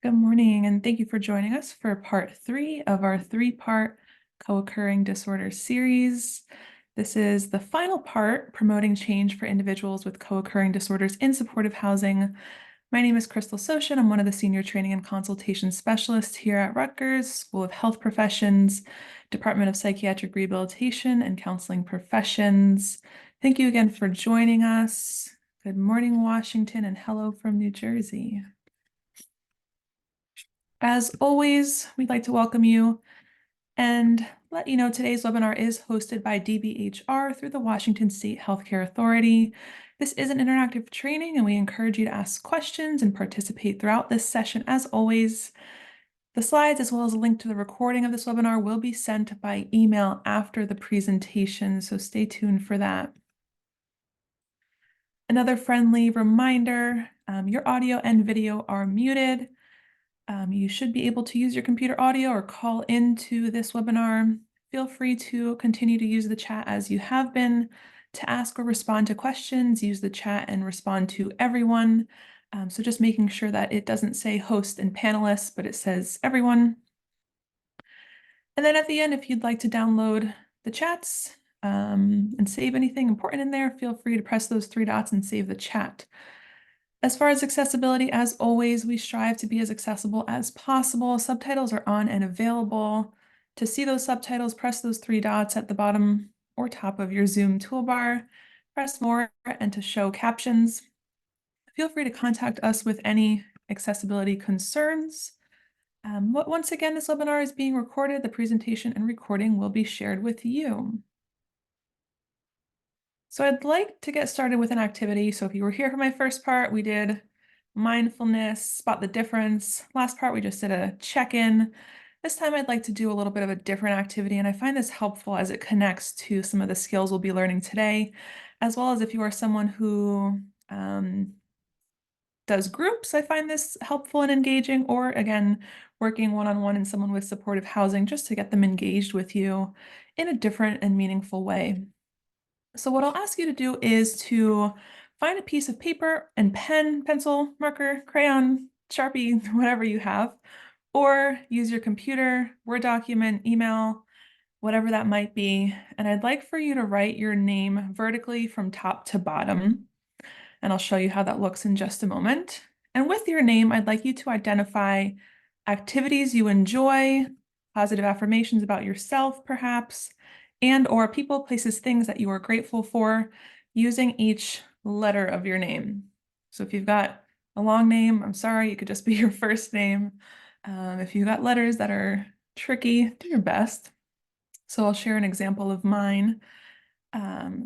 Good morning, and thank you for joining us for part 3 of our 3-part co-occurring disorder series. This is the final part, promoting change for individuals with co-occurring disorders in supportive housing. My name is Crystal Soshin. I'm one of the senior training and consultation specialists here at Rutgers School of Health Professions, Department of Psychiatric Rehabilitation and Counseling Professions. Thank you again for joining us. Good morning, Washington, and hello from New Jersey. As always, we'd like to welcome you and let you know today's webinar is hosted by DBHR through the Washington State Healthcare Authority. This is an interactive training and we encourage you to ask questions and participate throughout this session. As always, the slides as well as a link to the recording of this webinar will be sent by email after the presentation, so stay tuned for that. Another friendly reminder, your audio and video are muted. You should be able to use your computer audio or call into this webinar. Feel free to continue to use the chat as you have been. To ask or respond to questions, use the chat and respond to everyone. So just making sure that it doesn't say host and panelists, but it says everyone. And then at the end, if you'd like to download the chats and save anything important in there, feel free to press those 3 dots and save the chat. As far as accessibility, as always, we strive to be as accessible as possible. Subtitles are on and available. To see those subtitles, press those 3 dots at the bottom or top of your Zoom toolbar. Press more and to show captions. Feel free to contact us with any accessibility concerns. Once again, this webinar is being recorded. The presentation and recording will be shared with you. So I'd like to get started with an activity. So if you were here for my first part, we did mindfulness, spot the difference. Last part, we just did a check-in. This time I'd like to do a little bit of a different activity, and I find this helpful as it connects to some of the skills we'll be learning today, as well as if you are someone who does groups, I find this helpful and engaging, or again, working one-on-one in someone with supportive housing just to get them engaged with you in a different and meaningful way. So what I'll ask you to do is to find a piece of paper and pen, pencil, marker, crayon, Sharpie, whatever you have, or use your computer, Word document, email, whatever that might be. And I'd like for you to write your name vertically from top to bottom. And I'll show you how that looks in just a moment. And with your name, I'd like you to identify activities you enjoy, positive affirmations about yourself, perhaps, and or people, places, things that you are grateful for using each letter of your name. So if you've got a long name, I'm sorry, it could just be your first name. If you've got letters that are tricky, do your best. So I'll share an example of mine.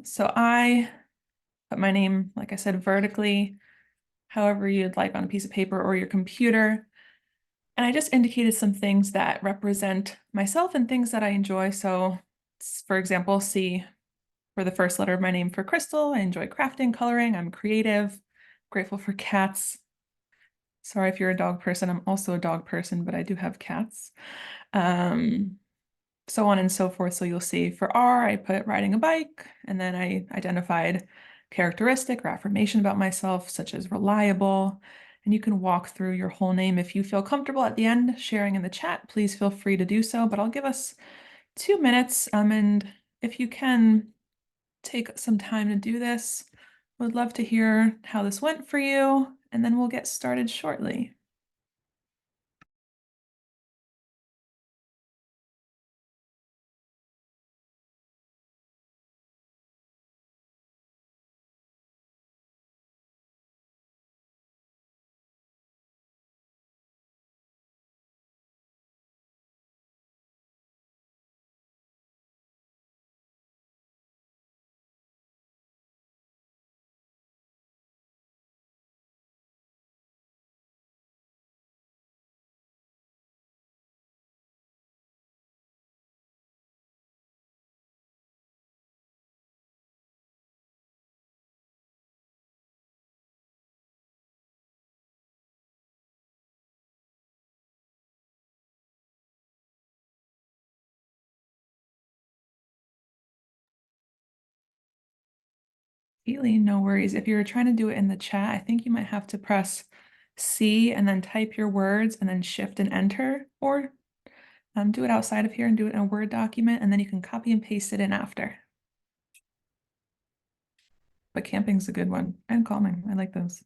So I put my name, like I said, vertically, however you'd like on a piece of paper or your computer. And I just indicated some things that represent myself and things that I enjoy. So for example, C for the first letter of my name for Crystal. I enjoy crafting, coloring. I'm creative, grateful for cats. Sorry if you're a dog person. I'm also a dog person, but I do have cats. So on and so forth. So you'll see for R, I put riding a bike, and then I identified characteristic or affirmation about myself, such as reliable. And you can walk through your whole name. If you feel comfortable at the end sharing in the chat, please feel free to do so, but I'll give us 2 minutes. And if you can take some time to do this, would love to hear how this went for you, and then we'll get started shortly. Really, no worries. If you're trying to do it in the chat, I think you might have to press see and then type your words and then shift and enter, or do it outside of here and do it in a Word document, and then you can copy and paste it in after. But camping's a good one and calming. I like those.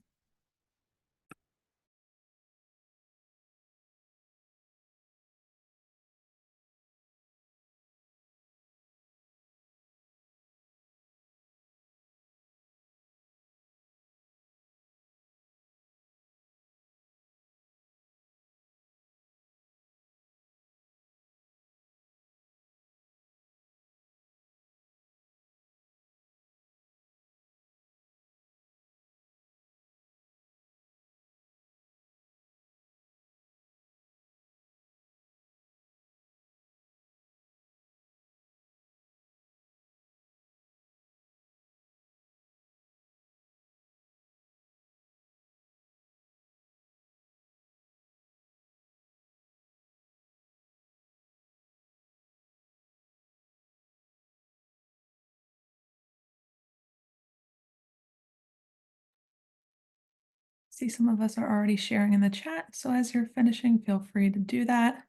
See, some of us are already sharing in the chat, so as you're finishing, feel free to do that.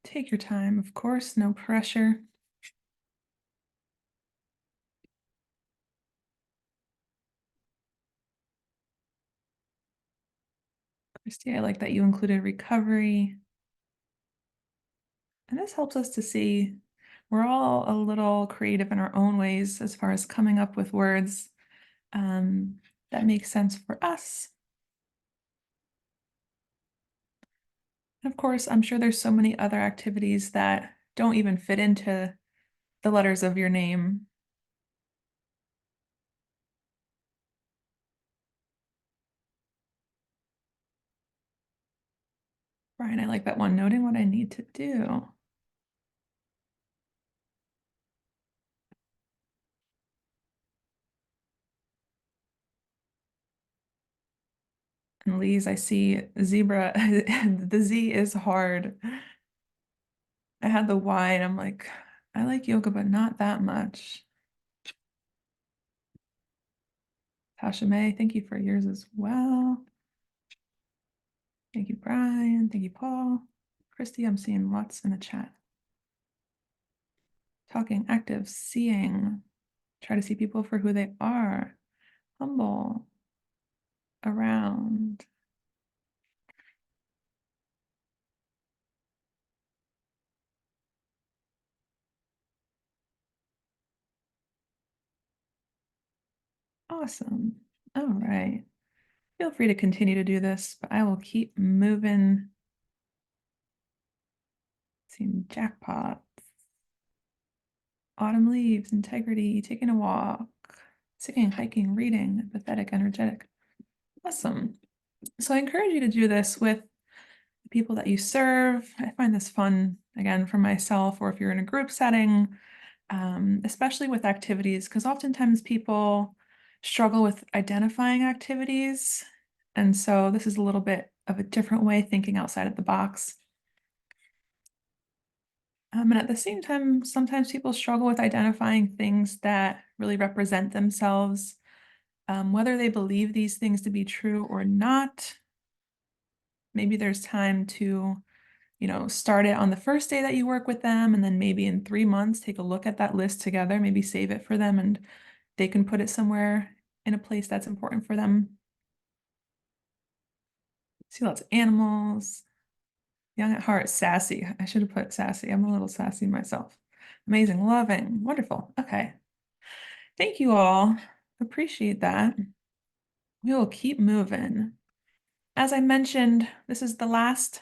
Take your time, of course, no pressure. Christy, I like that you included recovery. And this helps us to see we're all a little creative in our own ways as far as coming up with words that make sense for us. And of course, I'm sure there's so many other activities that don't even fit into the letters of your name. Brian, I like that one, noting what I need to do. And Lise, I see zebra, the Z is hard. I had the Y and I'm like, I like yoga, but not that much. Tasha May, thank you for yours as well. Thank you, Brian. Thank you, Paul. Christy, I'm seeing lots in the chat. Talking, active, seeing. Try to see people for who they are. Humble. Around. Awesome. All right. Feel free to continue to do this, but I will keep moving. Seeing jackpot. Autumn leaves, integrity, taking a walk, singing, hiking, reading, empathetic, energetic. Awesome. So I encourage you to do this with the people that you serve. I find this fun, again, for myself, or if you're in a group setting, especially with activities, because oftentimes people struggle with identifying activities. And so this is a little bit of a different way thinking outside of the box. And at the same time, sometimes people struggle with identifying things that really represent themselves, whether they believe these things to be true or not. Maybe there's time to, start it on the first day that you work with them, and then maybe in 3 months, take a look at that list together, maybe save it for them, and they can put it somewhere in a place that's important for them. See lots of animals. Young at heart, sassy. I should have put sassy. I'm a little sassy myself. Amazing, loving, wonderful. Okay. Thank you all. Appreciate that. We will keep moving. As I mentioned, this is the last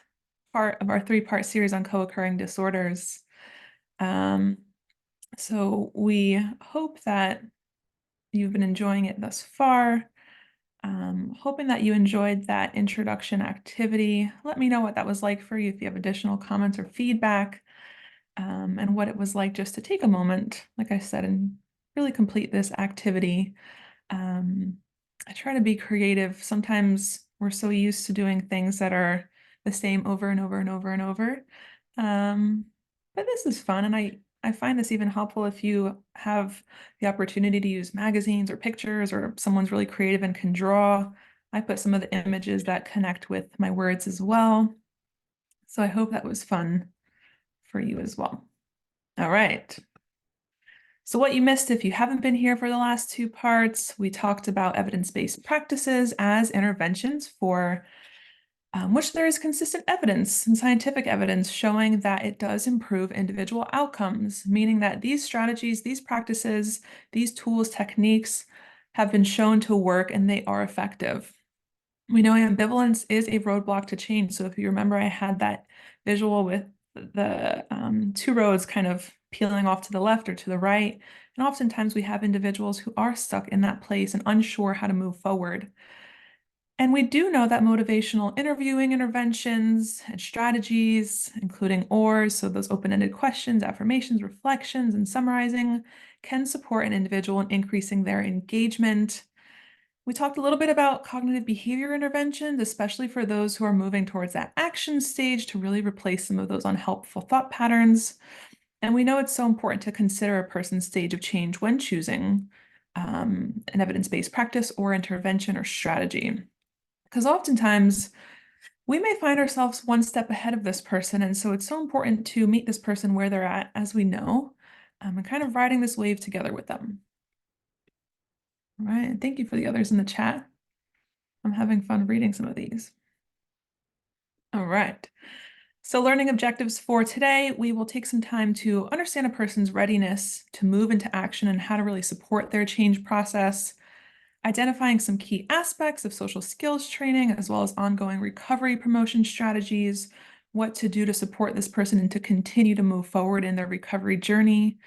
part of our 3-part series on co-occurring disorders. So we hope that you've been enjoying it thus far. Hoping that you enjoyed that introduction activity. Let me know what that was like for you if you have additional comments or feedback, and what it was like just to take a moment, like I said, and really complete this activity. I try to be creative. Sometimes we're so used to doing things that are the same over and over and over and over. But this is fun, and I find this even helpful if you have the opportunity to use magazines or pictures, or someone's really creative and can draw. I put some of the images that connect with my words as well. So I hope that was fun for you as well. All right. So what you missed if you haven't been here for the last two parts, we talked about evidence-based practices as interventions for which there is consistent evidence and scientific evidence showing that it does improve individual outcomes, meaning that these strategies, these practices, these tools, techniques have been shown to work and they are effective. We know ambivalence is a roadblock to change. So if you remember, I had that visual with the two roads kind of peeling off to the left or to the right. And oftentimes we have individuals who are stuck in that place and unsure how to move forward. And we do know that motivational interviewing interventions and strategies, including ORs, so those open-ended questions, affirmations, reflections, and summarizing, can support an individual in increasing their engagement. We talked a little bit about cognitive behavior interventions, especially for those who are moving towards that action stage to really replace some of those unhelpful thought patterns. And we know it's so important to consider a person's stage of change when choosing an evidence-based practice or intervention or strategy. Because oftentimes we may find ourselves one step ahead of this person. And so it's so important to meet this person where they're at, as we know, and kind of riding this wave together with them. All right. And thank you for the others in the chat. I'm having fun reading some of these. All right. So learning objectives for today, we will take some time to understand a person's readiness to move into action and how to really support their change process, identifying some key aspects of social skills training, as well as ongoing recovery promotion strategies, what to do to support this person and to continue to move forward in their recovery journey.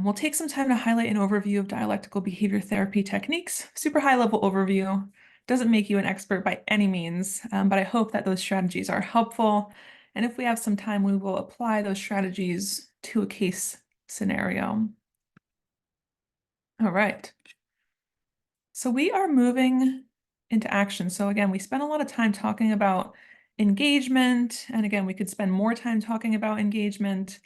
We'll take some time to highlight an overview of dialectical behavior therapy techniques, super high level overview. Doesn't make you an expert by any means, but I hope that those strategies are helpful. And if we have some time, we will apply those strategies to a case scenario. All right. So we are moving into action. So again, we spent a lot of time talking about engagement. And again, we could spend more time talking about engagement.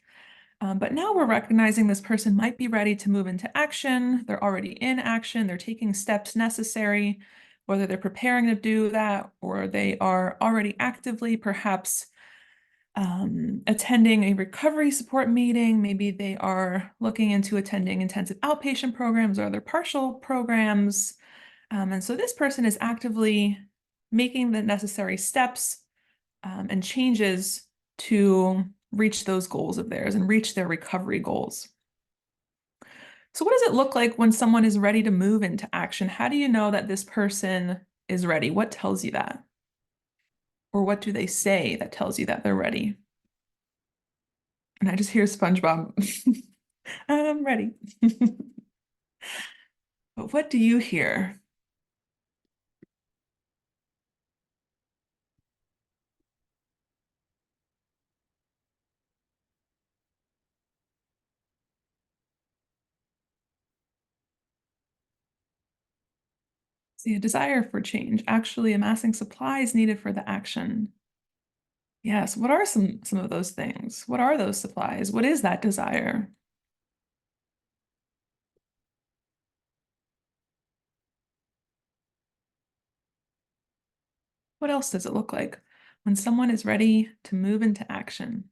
But now we're recognizing this person might be ready to move into action. They're already in action. They're taking steps necessary, whether they're preparing to do that or they are already actively perhaps attending a recovery support meeting. Maybe they are looking into attending intensive outpatient programs or other partial programs. And so this person is actively making the necessary steps and changes to reach those goals of theirs and reach their recovery goals. So what does it look like when someone is ready to move into action? How do you know that this person is ready? What tells you that? Or what do they say that tells you that they're ready? And I just hear SpongeBob. I'm ready. But what do you hear? See, a desire for change, actually amassing supplies needed for the action. Yes, what are some of those things? What are those supplies? What is that desire? What else does it look like when someone is ready to move into action?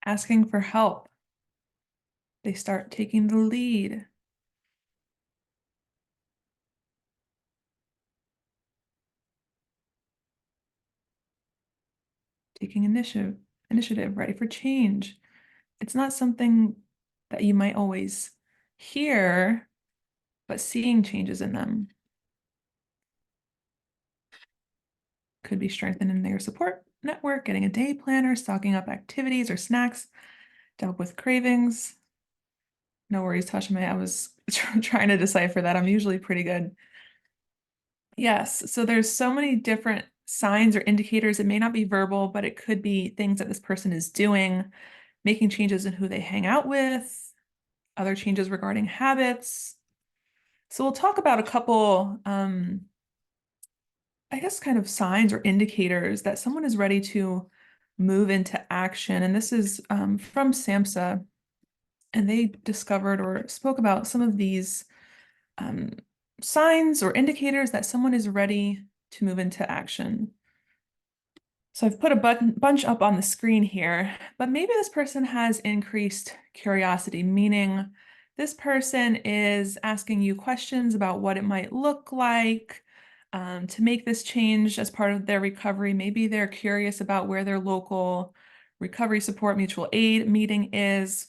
Asking for help. They start taking the lead. Taking initiative, ready for change. It's not something that you might always hear, but seeing changes in them could be strengthening their support network, getting a day planner, stocking up activities or snacks to help with cravings. No worries, Tashime. I was trying to decipher that. I'm usually pretty good. Yes, so there's so many different signs or indicators. It may not be verbal, but it could be things that this person is doing, making changes in who they hang out with, other changes regarding habits. So we'll talk about a couple, I guess, kind of signs or indicators that someone is ready to move into action. And this is from SAMHSA, and they discovered or spoke about some of these um, signs or indicators that someone is ready to move into action. So I've put a bunch up on the screen here, but maybe this person has increased curiosity, meaning this person is asking you questions about what it might look like to make this change as part of their recovery. Maybe they're curious about where their local recovery support mutual aid meeting is.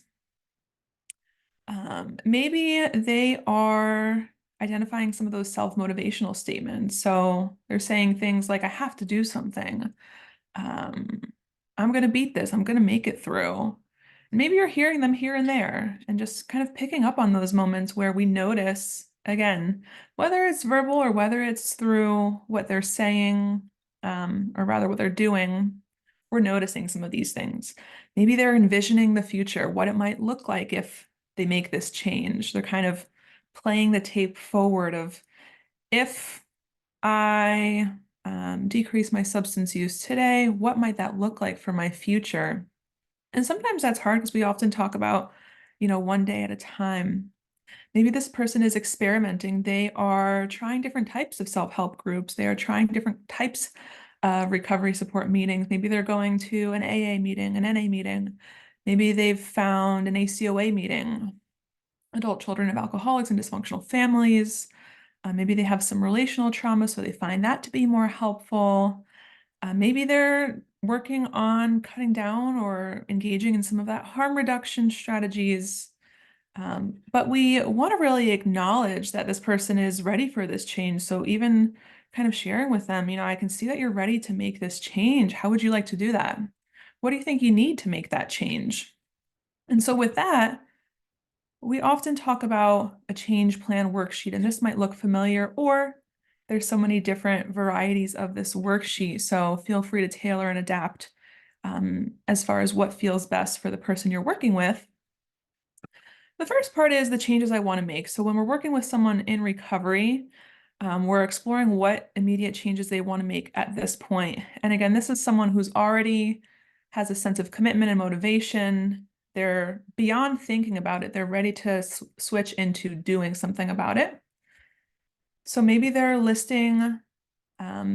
Maybe they are identifying some of those self-motivational statements. So they're saying things like, I have to do something. Um, I'm going to beat this. I'm going to make it through. Maybe you're hearing them here and there and just kind of picking up on those moments where we notice, again, whether it's verbal or whether it's through what they're saying, or rather what they're doing, we're noticing some of these things. Maybe they're envisioning the future, what it might look like if they make this change. They're kind of playing the tape forward of if I decrease my substance use today, what might that look like for my future? And sometimes that's hard because we often talk about, one day at a time. Maybe this person is experimenting. They are trying different types of self-help groups. They are trying different types of recovery support meetings. Maybe they're going to an AA meeting, an NA meeting. Maybe they've found an ACOA meeting, adult children of alcoholics and dysfunctional families. Maybe they have some relational trauma, so they find that to be more helpful. Maybe they're working on cutting down or engaging in some of that harm reduction strategies. But we want to really acknowledge that this person is ready for this change. So even kind of sharing with them, I can see that you're ready to make this change. How would you like to do that? What do you think you need to make that change? And so with that, we often talk about a change plan worksheet, and this might look familiar, or there's so many different varieties of this worksheet. So feel free to tailor and adapt as far as what feels best for the person you're working with. The first part is the changes I want to make. So when we're working with someone in recovery, we're exploring what immediate changes they want to make at this point. And again, this is someone who's already has a sense of commitment and motivation. They're beyond thinking about it. They're ready to switch into doing something about it. So maybe they're listing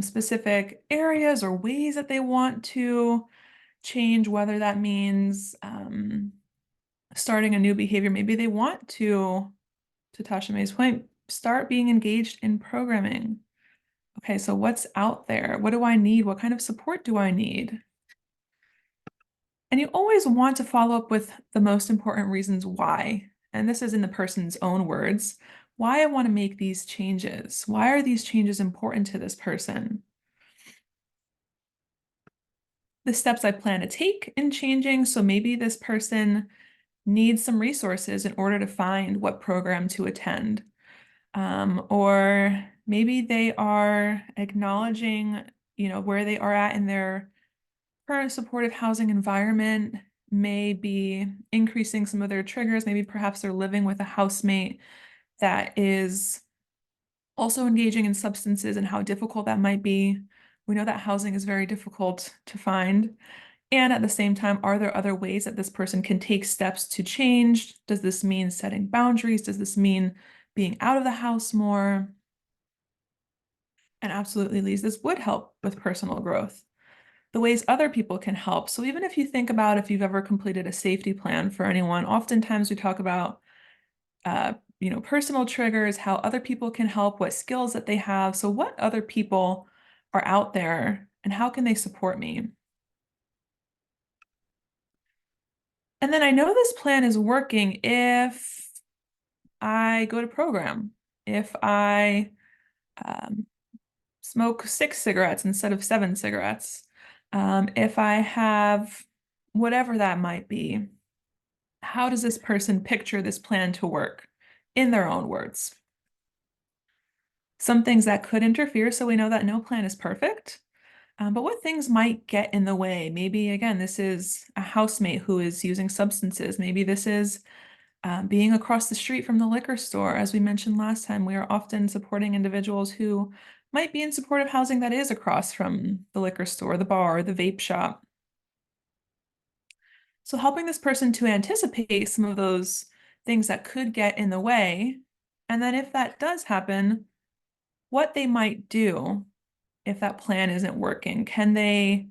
specific areas or ways that they want to change, whether that means starting a new behavior. Maybe they want to Tasha May's point, start being engaged in programming. Okay, so what's out there? What do I need? What kind of support do I need? And you always want to follow up with the most important reasons why. And this is in the person's own words. Why I want to make these changes. Why are these changes important to this person? The steps I plan to take in changing. So maybe this person needs some resources in order to find what program to attend. Or maybe they are acknowledging, where they are at in their current supportive housing environment, may be increasing some of their triggers. Maybe perhaps they're living with a housemate that is also engaging in substances and how difficult that might be. We know that housing is very difficult to find. And at the same time, are there other ways that this person can take steps to change? Does this mean setting boundaries? Does this mean being out of the house more? And absolutely, Lise, this would help with personal growth. The ways other people can help. So even if you think about if you've ever completed a safety plan for anyone, oftentimes we talk about personal triggers, how other people can help, what skills that they have. So what other people are out there and how can they support me? And then I know this plan is working if I go to program, if I smoke 6 cigarettes instead of 7 cigarettes, if I have whatever that might be. How does this person picture this plan to work in their own words? Some things that could interfere, so we know that no plan is perfect. But what things might get in the way? Maybe, again, this is a housemate who is using substances. Maybe this is being across the street from the liquor store. As we mentioned last time, we are often supporting individuals who might be in supportive housing that is across from the liquor store, the bar, the vape shop. So helping this person to anticipate some of those things that could get in the way. And then if that does happen, what they might do if that plan isn't working. Can they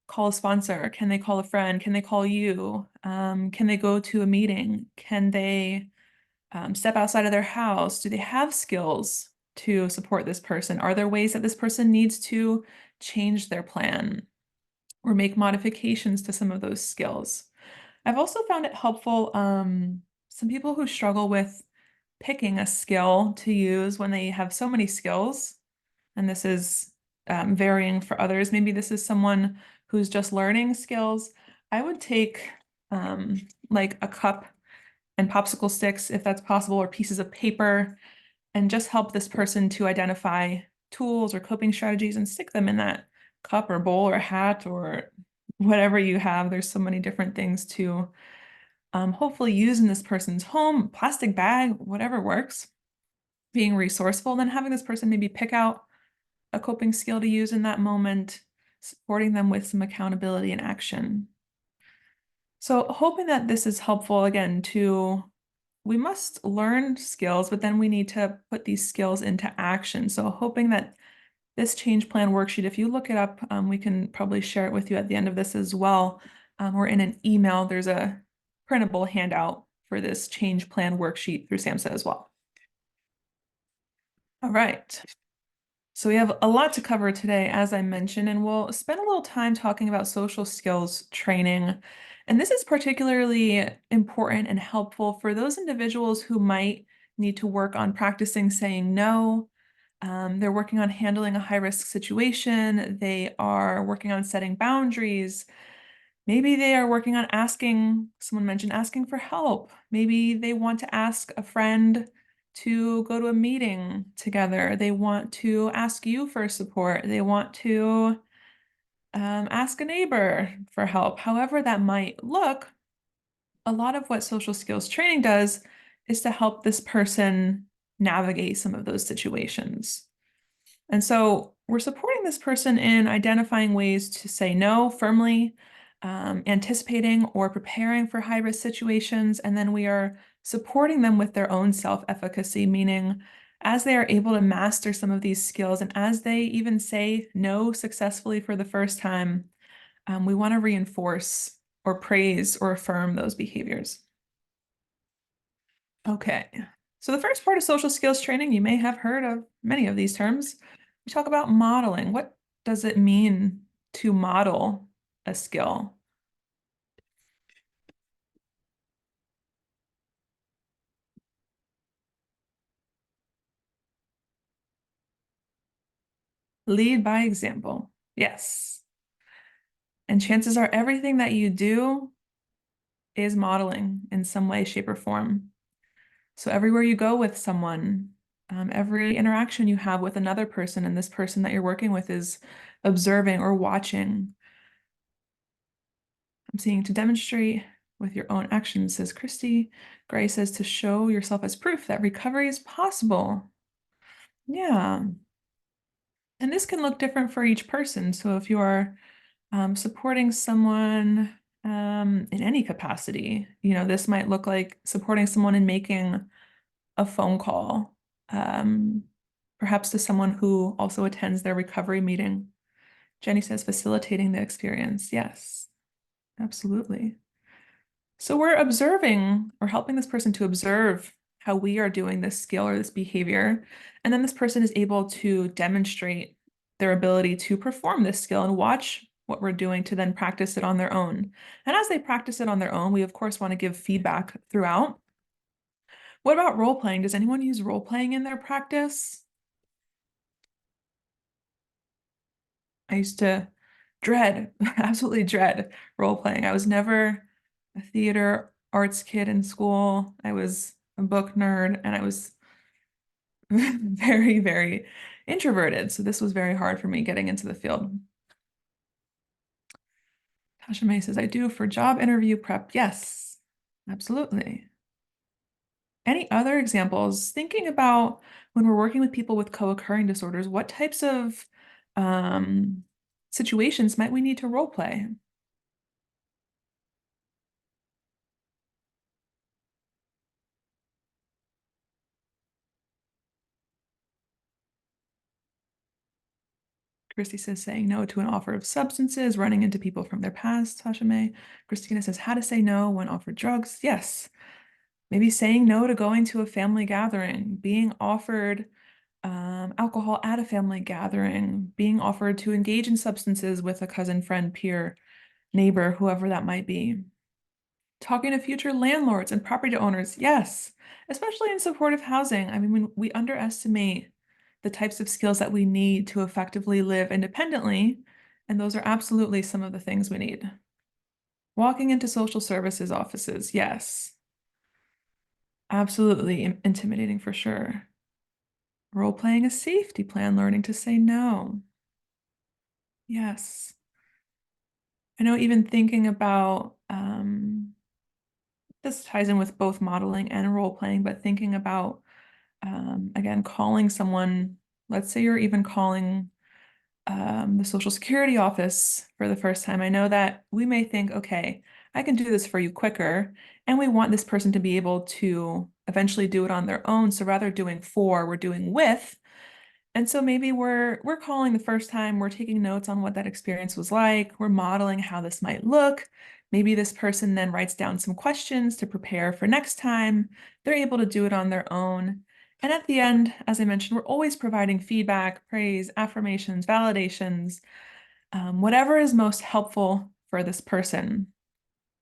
call a sponsor? Can they call a friend? Can they call you? Can they go to a meeting? Can they step outside of their house? Do they have skills to support this person? Are there ways that this person needs to change their plan or make modifications to some of those skills? I've also found it helpful, some people who struggle with picking a skill to use when they have so many skills, and this is varying for others. Maybe this is someone who's just learning skills. I would take like a cup and popsicle sticks, if that's possible, or pieces of paper, and just help this person to identify tools or coping strategies and stick them in that cup or bowl or hat or whatever you have. There's so many different things to hopefully use in this person's home, plastic bag, whatever works. Being resourceful, then having this person maybe pick out a coping skill to use in that moment, supporting them with some accountability and action. So hoping that this is helpful again to, we must learn skills, but then we need to put these skills into action. So hoping that this change plan worksheet, if you look it up, we can probably share it with you at the end of this as well. Or in an email, there's a printable handout for this change plan worksheet through SAMHSA as well. All right. So we have a lot to cover today, as I mentioned, and we'll spend a little time talking about social skills training. And this is particularly important and helpful for those individuals who might need to work on practicing saying no. They're working on handling a high-risk situation. They are working on setting boundaries. Maybe they are working on asking, someone mentioned asking for help. Maybe they want to ask a friend to go to a meeting together. They want to ask you for support. They want to ask a neighbor for help. However that might look, a lot of what social skills training does is to help this person navigate some of those situations. And so we're supporting this person in identifying ways to say no firmly, anticipating or preparing for high-risk situations, and then we are supporting them with their own self-efficacy, meaning as they are able to master some of these skills and as they even say no successfully for the first time, we want to reinforce or praise or affirm those behaviors. Okay, so the first part of social skills training, you may have heard of many of these terms. We talk about modeling. What does it mean to model a skill? Lead by example. Yes. And chances are everything that you do is modeling in some way, shape, or form. So everywhere you go with someone, every interaction you have with another person, and this person that you're working with is observing or watching. I'm seeing to demonstrate with your own actions, says Christy. Gray says to show yourself as proof that recovery is possible. Yeah. And this can look different for each person. So if you are supporting someone in any capacity, this might look like supporting someone in making a phone call, um, perhaps to someone who also attends their recovery meeting. Jenny says facilitating the experience. Yes, absolutely. So we're observing or helping this person to observe how we are doing this skill or this behavior. And then this person is able to demonstrate their ability to perform this skill and watch what we're doing to then practice it on their own. And as they practice it on their own, we of course want to give feedback throughout. What about role playing? Does anyone use role playing in their practice? I used to dread, absolutely dread role playing. I was never a theater arts kid in school. I was a book nerd and I was very, very introverted. So this was very hard for me getting into the field. Tasha May says, I do for job interview prep. Yes, absolutely. Any other examples? Thinking about when we're working with people with co-occurring disorders, what types of situations might we need to role play? Christy says saying no to an offer of substances, running into people from their past, Tasha May. Christina says how to say no when offered drugs. Yes. Maybe saying no to going to a family gathering, being offered alcohol at a family gathering, being offered to engage in substances with a cousin, friend, peer, neighbor, whoever that might be. Talking to future landlords and property owners, yes, especially in supportive housing. I mean, we underestimate the types of skills that we need to effectively live independently, and those are absolutely some of the things we need. Walking into social services offices, yes, absolutely intimidating for sure. Role-playing a safety plan, learning to say no. Yes. I know even thinking about this ties in with both modeling and role-playing, but thinking about again, calling someone, let's say you're even calling the Social Security office for the first time. I know that we may think, okay, I can do this for you quicker, and we want this person to be able to eventually do it on their own. So rather doing for, we're doing with. And so maybe we're calling the first time, we're taking notes on what that experience was like, we're modeling how this might look. Maybe this person then writes down some questions to prepare for next time. They're able to do it on their own. And at the end, as I mentioned, we're always providing feedback, praise, affirmations, validations, whatever is most helpful for this person.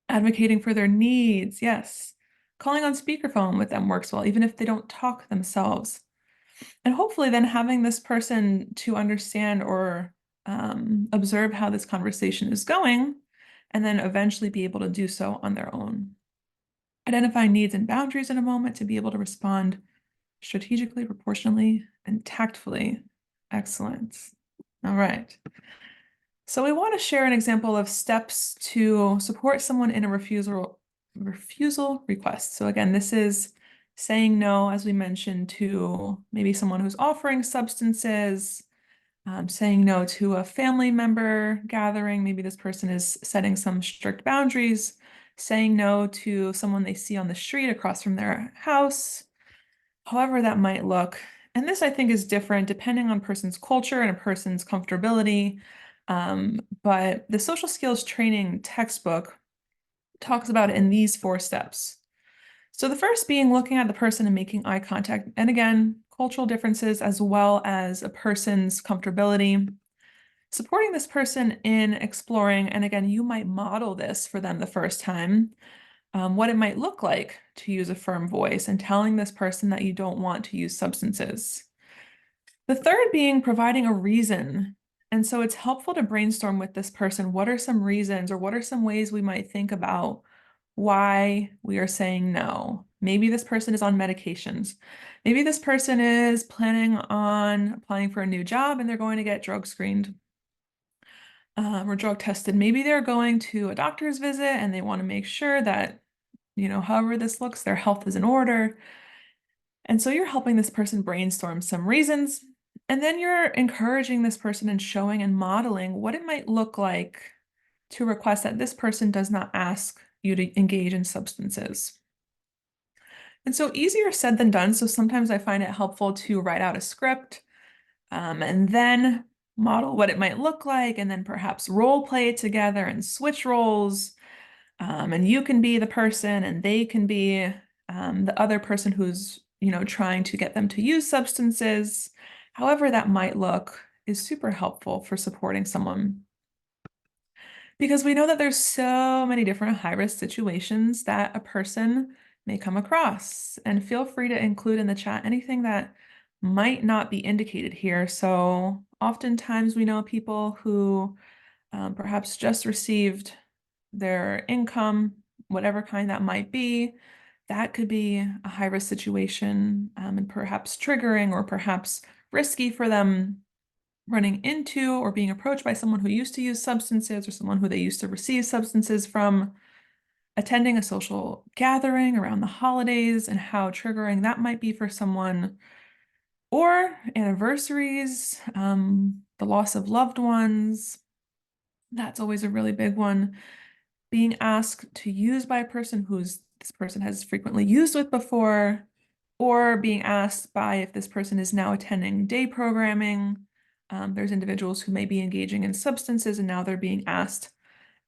Advocating for their needs, yes. Calling on speakerphone with them works well, even if they don't talk themselves. And hopefully then having this person to understand or observe how this conversation is going, and then eventually be able to do so on their own. Identifying needs and boundaries in a moment to be able to respond strategically, proportionally, and tactfully. Excellent. All right. So we want to share an example of steps to support someone in a refusal request. So again, this is saying no, as we mentioned, to maybe someone who's offering substances, saying no to a family member gathering. Maybe this person is setting some strict boundaries, saying no to someone they see on the street across from their house, however that might look. And this, I think, is different depending on person's culture and a person's comfortability. But the social skills training textbook talks about it in these 4 steps. So the first being looking at the person and making eye contact. And again, cultural differences as well as a person's comfortability. Supporting this person in exploring, and again, you might model this for them the first time, what it might look like to use a firm voice and telling this person that you don't want to use substances. The third being providing a reason. And so it's helpful to brainstorm with this person. What are some reasons or what are some ways we might think about why we are saying no? Maybe this person is on medications. Maybe this person is planning on applying for a new job and they're going to get drug screened or drug tested. Maybe they're going to a doctor's visit and they want to make sure that, however this looks, their health is in order. And so you're helping this person brainstorm some reasons, and then you're encouraging this person and showing and modeling what it might look like to request that this person does not ask you to engage in substances. And so easier said than done. So sometimes I find it helpful to write out a script and then model what it might look like, and then perhaps role play it together and switch roles. And you can be the person and they can be the other person who's, trying to get them to use substances. However that might look is super helpful for supporting someone. Because we know that there's so many different high-risk situations that a person may come across. And feel free to include in the chat anything that might not be indicated here. So oftentimes we know people who perhaps just received their income, whatever kind that might be. That could be a high-risk situation and perhaps triggering or perhaps risky for them running into or being approached by someone who used to use substances or someone who they used to receive substances from, attending a social gathering around the holidays and how triggering that might be for someone, or anniversaries, the loss of loved ones. That's always a really big one. Being asked to use by a person this person has frequently used with before, or being asked by if this person is now attending day programming, There's individuals who may be engaging in substances and now they're being asked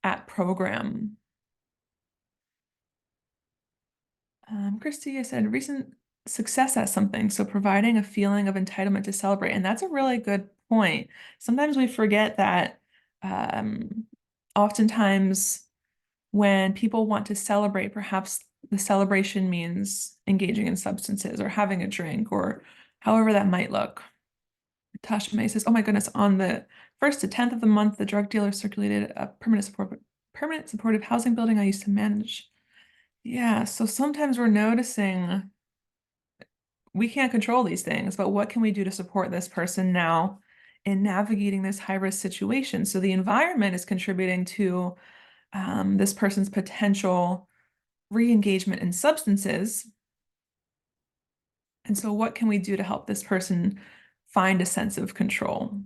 at program. Christy said recent success at something, so providing a feeling of entitlement to celebrate. And that's a really good point. Sometimes we forget that oftentimes when people want to celebrate, perhaps the celebration means engaging in substances or having a drink or however that might look. Tasha May says, oh my goodness, on the 1st to 10th of the month, the drug dealer circulated a permanent supportive housing building I used to manage. Yeah, so sometimes we're noticing we can't control these things, but what can we do to support this person now in navigating this high-risk situation? So the environment is contributing to this person's potential re-engagement in substances. And so what can we do to help this person find a sense of control?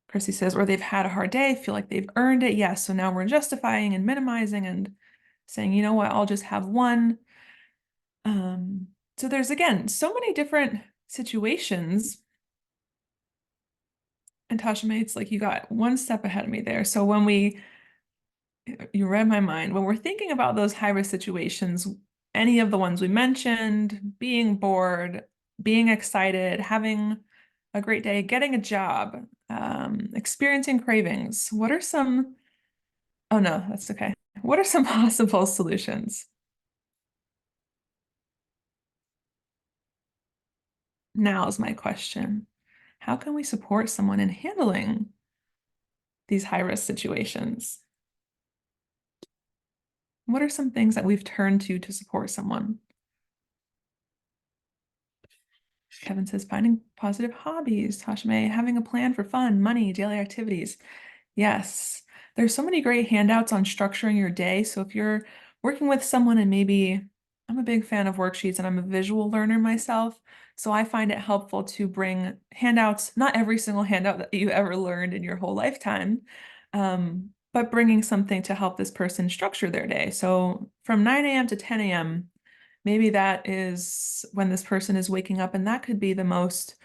Chrissy says, or they've had a hard day, feel like they've earned it. Yes, so now we're justifying and minimizing and saying, you know what, I'll just have one. So there's, again, so many different situations. And Tasha May, it's like you got one step ahead of me there. So you read my mind. When we're thinking about those high-risk situations, any of the ones we mentioned, being bored, being excited, having a great day, getting a job, experiencing cravings, what are some, oh no, that's okay. What are some possible solutions? Now is my question. How can we support someone in handling these high-risk situations? What are some things that we've turned to support someone? Kevin says, finding positive hobbies. Tasha May, having a plan for fun, money, daily activities. Yes, there's so many great handouts on structuring your day. So if you're working with someone and maybe I'm a big fan of worksheets and I'm a visual learner myself, so I find it helpful to bring handouts, not every single handout that you ever learned in your whole lifetime, but bringing something to help this person structure their day. So from 9 a.m. to 10 a.m., maybe that is when this person is waking up, and that could be the most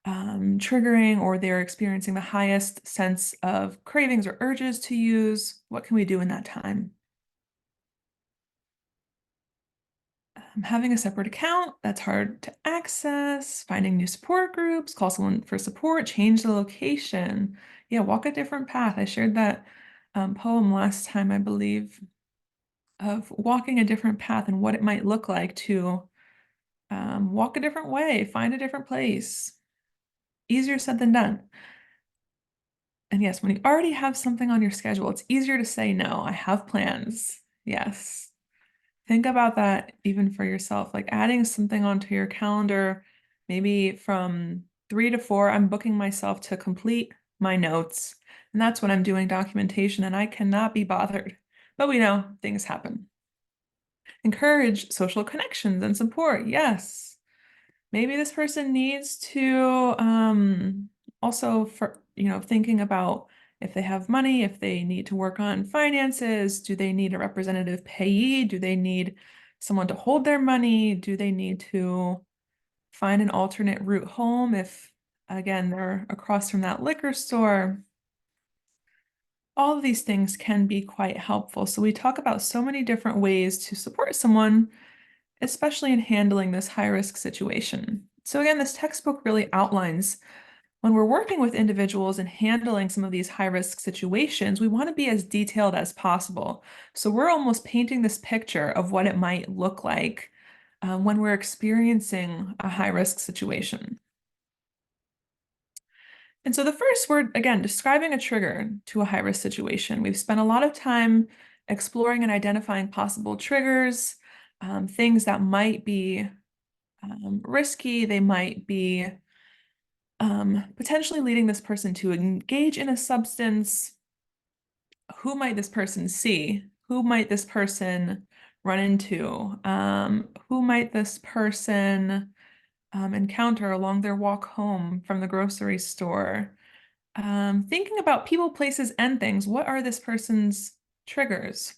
triggering, or they're experiencing the highest sense of cravings or urges to use. What can we do in that time? Having a separate account that's hard to access, finding new support groups, call someone for support, change the location. Yeah, walk a different path. I shared that poem last time, I believe, of walking a different path and what it might look like to walk a different way, find a different place. Easier said than done. And yes, when you already have something on your schedule, it's easier to say no. I have plans. Yes. Think about that even for yourself, like adding something onto your calendar, maybe from 3 to 4, I'm booking myself to complete my notes. And that's when I'm doing documentation and I cannot be bothered. But we know things happen. Encourage social connections and support. Yes. Maybe this person needs to also, for thinking about if they have money, if they need to work on finances, do they need a representative payee? Do they need someone to hold their money? Do they need to find an alternate route home if, again, they're across from that liquor store? All of these things can be quite helpful. So we talk about so many different ways to support someone, especially in handling this high-risk situation. So again, this textbook really outlines when we're working with individuals and handling some of these high-risk situations, we want to be as detailed as possible. So we're almost painting this picture of what it might look like when we're experiencing a high-risk situation. And so the first word, again, describing a trigger to a high-risk situation. We've spent a lot of time exploring and identifying possible triggers, things that might be risky, they might be potentially leading this person to engage in a substance. Who might this person see? Who might this person run into? Who might this person encounter along their walk home from the grocery store? Thinking about people, places, and things. What are this person's triggers?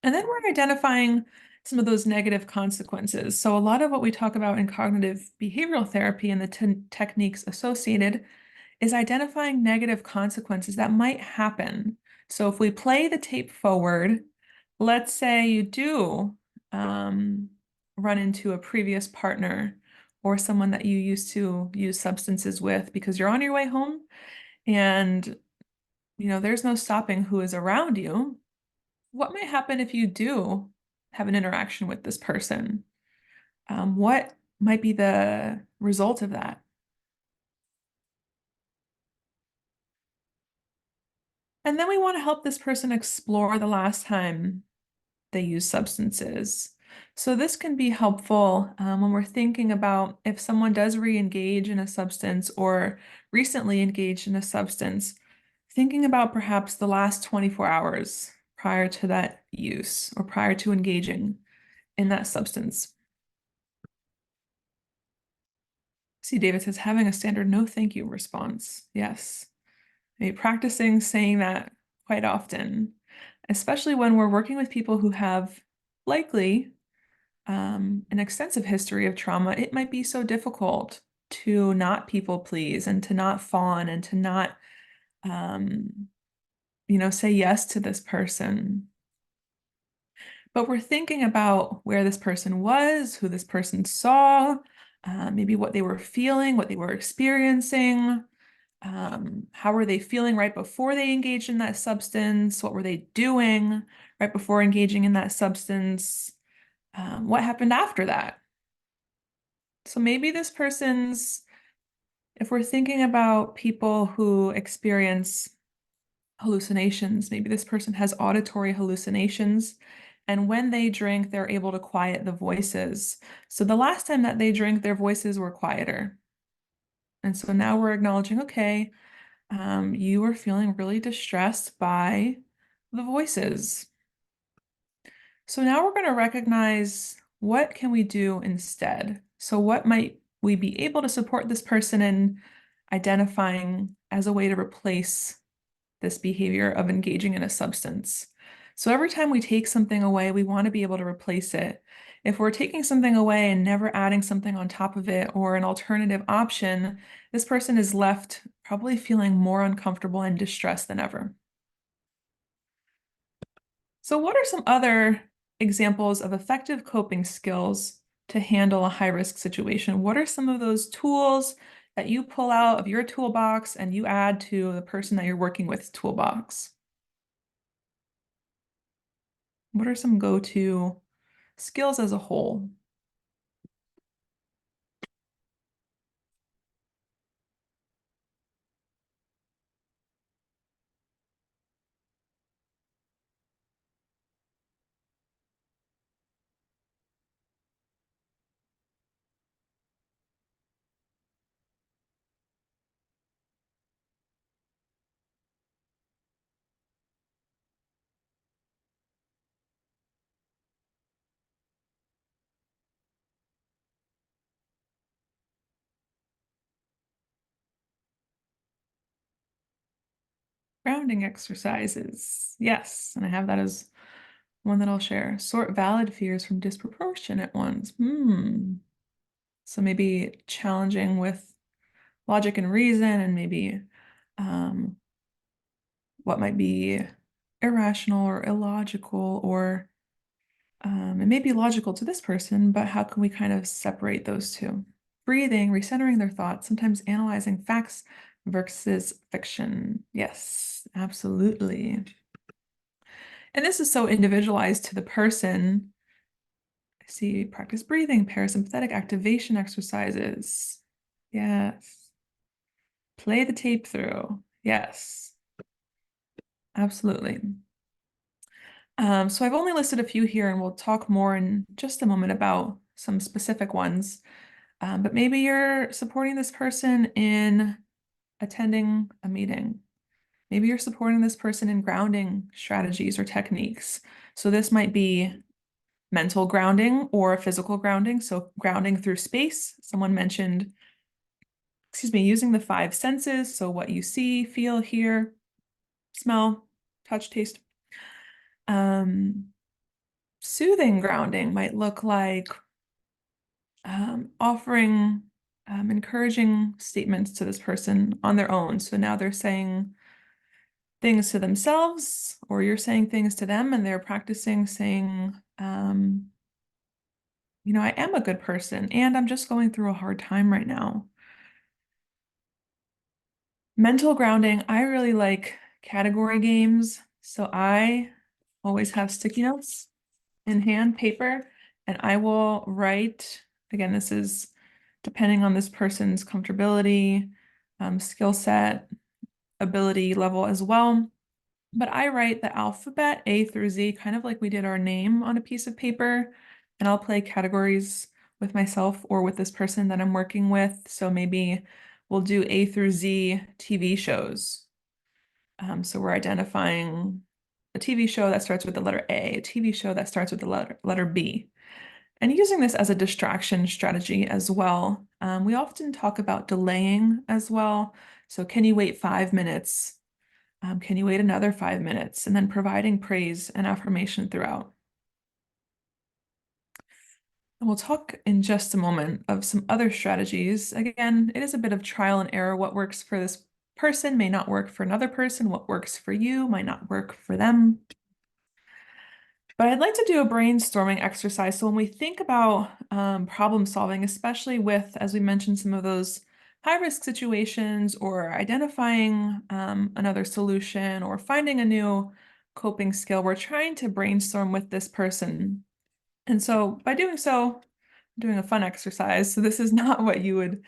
And then we're identifying some of those negative consequences. So a lot of what we talk about in cognitive behavioral therapy and the techniques associated is identifying negative consequences that might happen. So if we play the tape forward, let's say you do run into a previous partner or someone that you used to use substances with because you're on your way home and there's no stopping who is around you. What might happen if you do have an interaction with this person? What might be the result of that? And then we want to help this person explore the last time they use substances. So this can be helpful when we're thinking about if someone does re-engage in a substance or recently engaged in a substance, thinking about perhaps the last 24 hours prior to that use or prior to engaging in that substance. See, David says having a standard no thank you response. Yes. Maybe practicing saying that quite often, especially when we're working with people who have likely an extensive history of trauma. It might be so difficult to not people please and to not fawn and to not, say yes to this person. But we're thinking about where this person was, who this person saw, maybe what they were feeling, what they were experiencing. How were they feeling right before they engaged in that substance? What were they doing right before engaging in that substance? What happened after that? So maybe this person's, if we're thinking about people who experience hallucinations, maybe this person has auditory hallucinations. And when they drink, they're able to quiet the voices. So the last time that they drink, their voices were quieter. And so now we're acknowledging, okay, you were feeling really distressed by the voices. So now we're going to recognize what can we do instead? So what might we be able to support this person in identifying as a way to replace this behavior of engaging in a substance? So every time we take something away, we want to be able to replace it. If we're taking something away and never adding something on top of it or an alternative option, this person is left probably feeling more uncomfortable and distressed than ever. So what are some other examples of effective coping skills to handle a high-risk situation? What are some of those tools that you pull out of your toolbox and you add to the person that you're working with toolbox? What are some go-to skills as a whole? Grounding exercises. Yes, and I have that as one that I'll share. Sort valid fears from disproportionate ones. So maybe challenging with logic and reason and maybe um, what might be irrational or illogical or it may be logical to this person, but how can we kind of separate those two? Breathing, recentering their thoughts, sometimes analyzing facts versus fiction. Yes, absolutely. And this is so individualized to the person. I see practice breathing, parasympathetic activation exercises. Yes. Play the tape through. Yes, absolutely. So I've only listed a few here, and we'll talk more in just a moment about some specific ones. But maybe you're supporting this person in attending a meeting. Maybe you're supporting this person in grounding strategies or techniques. So this might be mental grounding or physical grounding. So grounding through space. Someone mentioned, excuse me, using the five senses. So what you see, feel, hear, smell, touch, taste. Soothing grounding might look like offering encouraging statements to this person on their own. So now they're saying things to themselves, or you're saying things to them, and they're practicing saying, I am a good person, and I'm just going through a hard time right now. Mental grounding, I really like category games. So I always have sticky notes in hand, paper, and I will write. Again, this is depending on this person's comfortability, skill set, ability level as well. But I write the alphabet A through Z, kind of like we did our name on a piece of paper, and I'll play categories with myself or with this person that I'm working with. So maybe we'll do A through Z TV shows. So we're identifying a TV show that starts with the letter A TV show that starts with the letter B. And using this as a distraction strategy as well. We often talk about delaying as well. So can you wait 5 minutes? Can you wait another 5 minutes? And then providing praise and affirmation throughout. And we'll talk in just a moment of some other strategies. Again, it is a bit of trial and error. What works for this person may not work for another person. What works for you might not work for them. But I'd like to do a brainstorming exercise. So when we think about problem solving, especially with, as we mentioned, some of those high-risk situations or identifying another solution or finding a new coping skill, we're trying to brainstorm with this person. And so by doing so, I'm doing a fun exercise. So this is not what you would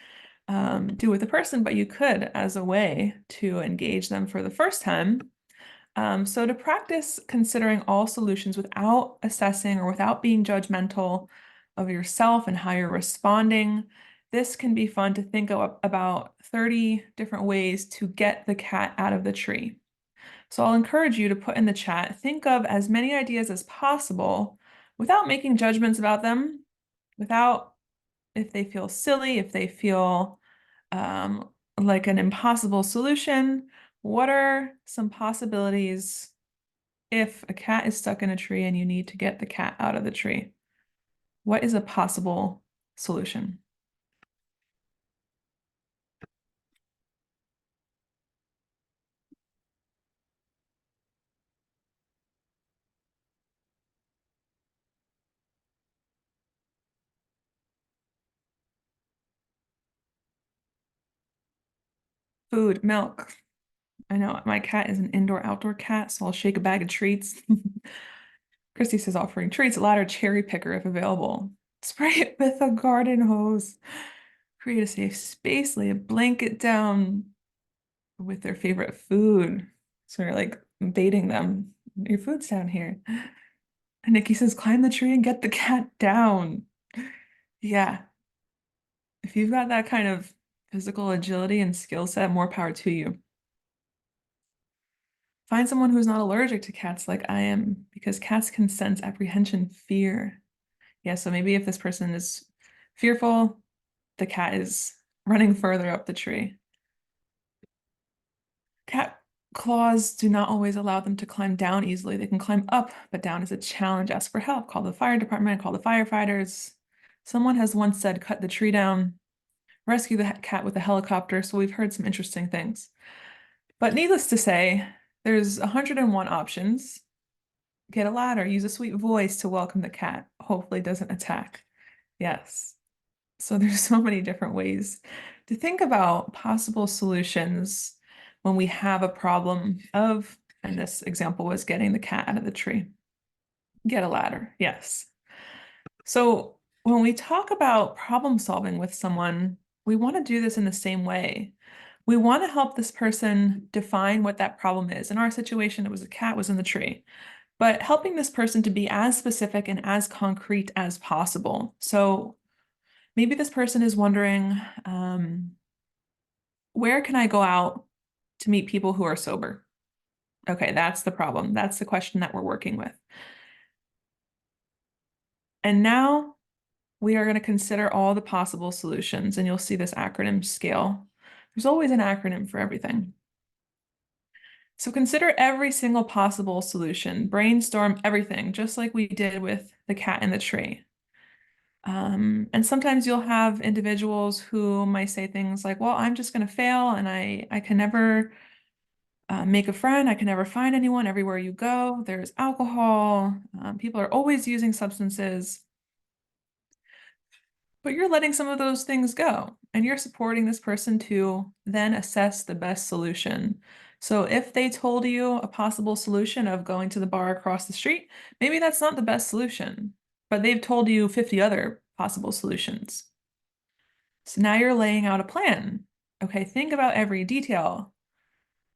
do with a person, but you could as a way to engage them for the first time. So to practice considering all solutions without assessing or without being judgmental of yourself and how you're responding, this can be fun to think about 30 different ways to get the cat out of the tree. So I'll encourage you to put in the chat, think of as many ideas as possible without making judgments about them, without if they feel silly, if they feel like an impossible solution. What are some possibilities if a cat is stuck in a tree and you need to get the cat out of the tree? What is a possible solution? Food, milk. I know my cat is an indoor-outdoor cat, so I'll shake a bag of treats. Christy says offering treats, ladder, cherry picker if available. Spray it with a garden hose. Create a safe space, lay a blanket down with their favorite food. So you're like baiting them. Your food's down here. And Nikki says, climb the tree and get the cat down. Yeah. If you've got that kind of physical agility and skill set, more power to you. Find someone who's not allergic to cats like I am, because cats can sense apprehension, fear. Yeah, so maybe if this person is fearful, the cat is running further up the tree. Cat claws do not always allow them to climb down easily. They can climb up, but down is a challenge. Ask for help. Call the fire department, call the firefighters. Someone has once said, cut the tree down, rescue the cat with a helicopter. So we've heard some interesting things. But needless to say, there's 101 options. Get a ladder, use a sweet voice to welcome the cat. Hopefully it doesn't attack. Yes. So there's so many different ways to think about possible solutions when we have a problem of, and this example was getting the cat out of the tree. Get a ladder, yes. So when we talk about problem solving with someone, we want to do this in the same way. We want to help this person define what that problem is. In our situation, it was a cat was in the tree, but helping this person to be as specific and as concrete as possible. So maybe this person is wondering, where can I go out to meet people who are sober? Okay, that's the problem. That's the question that we're working with. And now we are going to consider all the possible solutions, and you'll see this acronym scale. There's always an acronym for everything. So consider every single possible solution, brainstorm everything, just like we did with the cat in the tree. And sometimes you'll have individuals who might say things like, well, I'm just going to fail and I can never make a friend. I can never find anyone everywhere you go. There's alcohol. People are always using substances. But you're letting some of those things go and you're supporting this person to then assess the best solution. So if they told you a possible solution of going to the bar across the street, maybe that's not the best solution, but they've told you 50 other possible solutions. So now you're laying out a plan. Okay, think about every detail.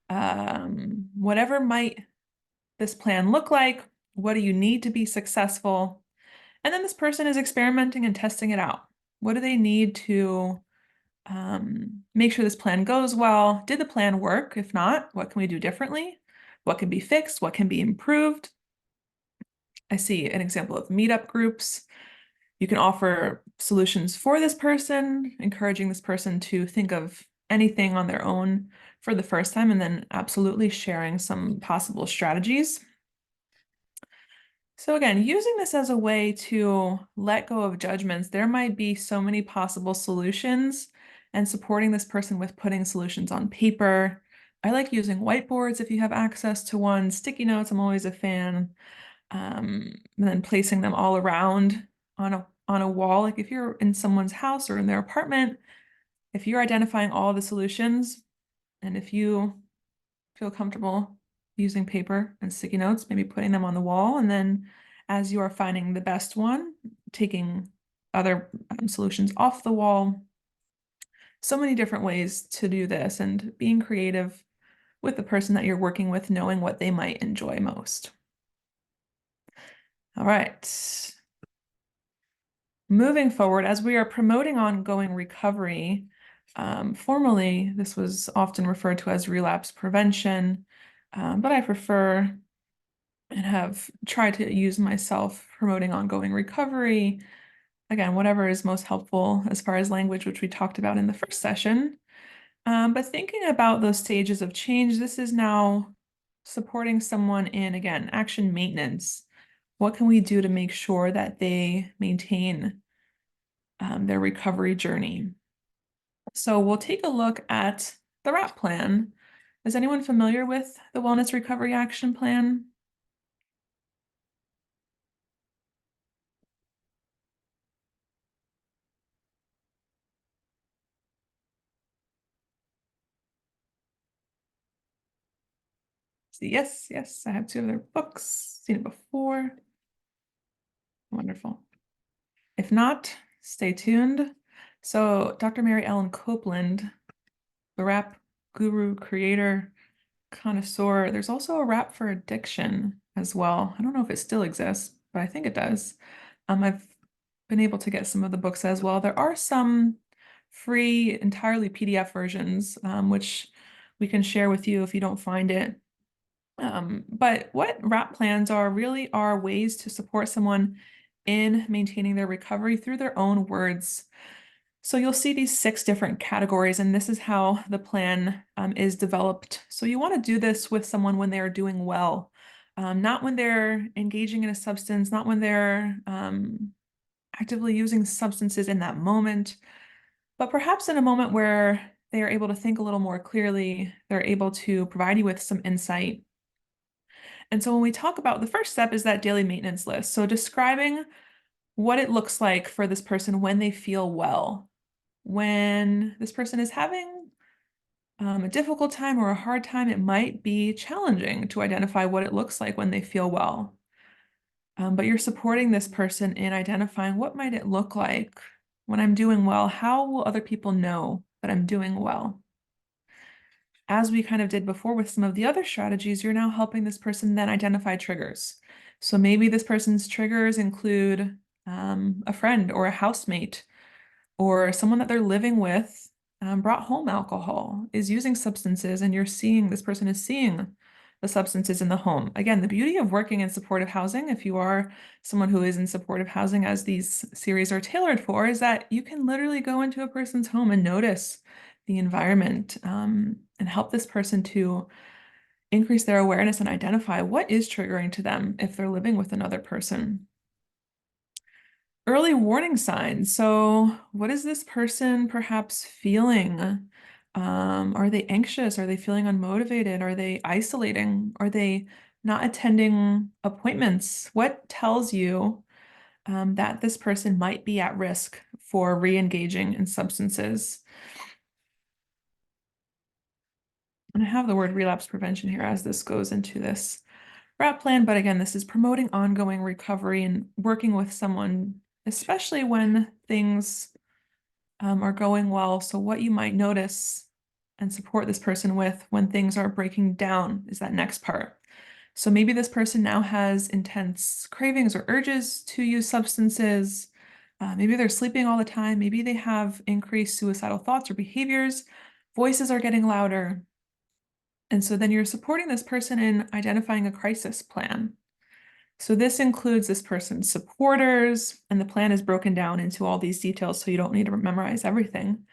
Whatever might this plan look like? What do you need to be successful? And then this person is experimenting and testing it out. What do they need to make sure this plan goes well? Did the plan work? If not, what can we do differently? What can be fixed? What can be improved? I see an example of meetup groups. You can offer solutions for this person, encouraging this person to think of anything on their own for the first time, and then absolutely sharing some possible strategies. So again, using this as a way to let go of judgments, there might be so many possible solutions, and supporting this person with putting solutions on paper. I like using whiteboards if you have access to one. Sticky notes, I'm always a fan. And then placing them all around on a wall. Like if you're in someone's house or in their apartment, if you're identifying all the solutions, and if you feel comfortable using paper and sticky notes, maybe putting them on the wall, and then as you are finding the best one, taking other solutions off the wall. So many different ways to do this, and being creative with the person that you're working with, knowing what they might enjoy most. All right. Moving forward, as we are promoting ongoing recovery, formally, this was often referred to as relapse prevention, but I prefer and have tried to use myself promoting ongoing recovery. Again, whatever is most helpful as far as language, which we talked about in the first session. But thinking about those stages of change, this is now supporting someone in, again, action maintenance. What can we do to make sure that they maintain their recovery journey? So we'll take a look at the WRAP plan. Is anyone familiar with the Wellness Recovery Action Plan? Yes, yes, I have two of their books, seen it before. Wonderful. If not, stay tuned. So Dr. Mary Ellen Copeland, the WRAP guru, creator, connoisseur. There's also a WRAP for addiction as well. I don't know if it still exists, but I think it does. I've been able to get some of the books as well. There are some free, entirely PDF versions, which we can share with you if you don't find it. But what WRAP plans are really are ways to support someone in maintaining their recovery through their own words. So you'll see these 6 different categories, and this is how the plan is developed. So you want to do this with someone when they're doing well, not when they're engaging in a substance, not when they're actively using substances in that moment, but perhaps in a moment where they are able to think a little more clearly, they're able to provide you with some insight. And so when we talk about the first step is that daily maintenance list. So describing what it looks like for this person when they feel well. When this person is having a difficult time or a hard time, it might be challenging to identify what it looks like when they feel well. But you're supporting this person in identifying what might it look like when I'm doing well. How will other people know that I'm doing well? As we kind of did before with some of the other strategies, you're now helping this person then identify triggers. So maybe this person's triggers include a friend or a housemate or someone that they're living with brought home alcohol, is using substances, and you're seeing this person is seeing the substances in the home. Again, the beauty of working in supportive housing, if you are someone who is in supportive housing, as these series are tailored for, is that you can literally go into a person's home and notice the environment and help this person to increase their awareness and identify what is triggering to them if they're living with another person. Early warning signs. So, what is this person perhaps feeling? Are they anxious? Are they feeling unmotivated? Are they isolating? Are they not attending appointments? What tells you that this person might be at risk for re-engaging in substances? And I have the word relapse prevention here as this goes into this wrap plan, but again, this is promoting ongoing recovery and working with someone, especially when things are going well. So what you might notice and support this person with when things are breaking down is that next part. So maybe this person now has intense cravings or urges to use substances. Maybe they're sleeping all the time. Maybe they have increased suicidal thoughts or behaviors. Voices are getting louder. And so then you're supporting this person in identifying a crisis plan. So this includes this person's supporters, and the plan is broken down into all these details, so you don't need to memorize everything.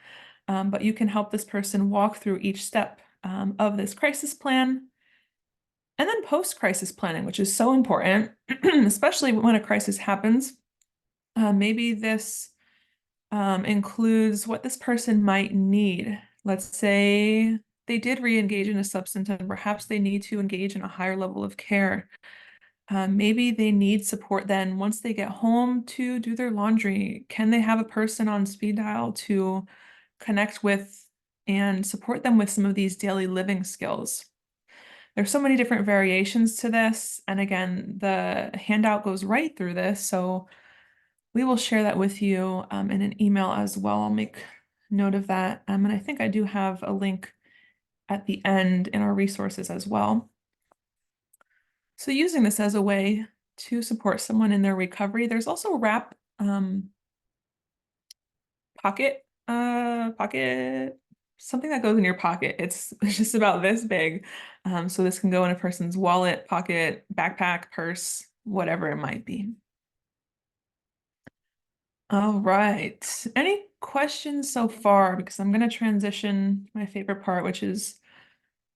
But you can help this person walk through each step of this crisis plan. And then post-crisis planning, which is so important, especially when a crisis happens. Maybe this includes what this person might need. Let's say they did re-engage in a substance and perhaps they need to engage in a higher level of care. Maybe they need support then once they get home to do their laundry. Can they have a person on speed dial to connect with and support them with some of these daily living skills? There's so many different variations to this. And again, the handout goes right through this. So we will share that with you in an email as well. I'll make note of that. And I think I do have a link at the end in our resources as well. So using this as a way to support someone in their recovery. There's also wrap pocket, something that goes in your pocket. It's just about this big. So this can go in a person's wallet, pocket, backpack, purse, whatever it might be. All right. Any questions so far? Because I'm going to transition my favorite part, which is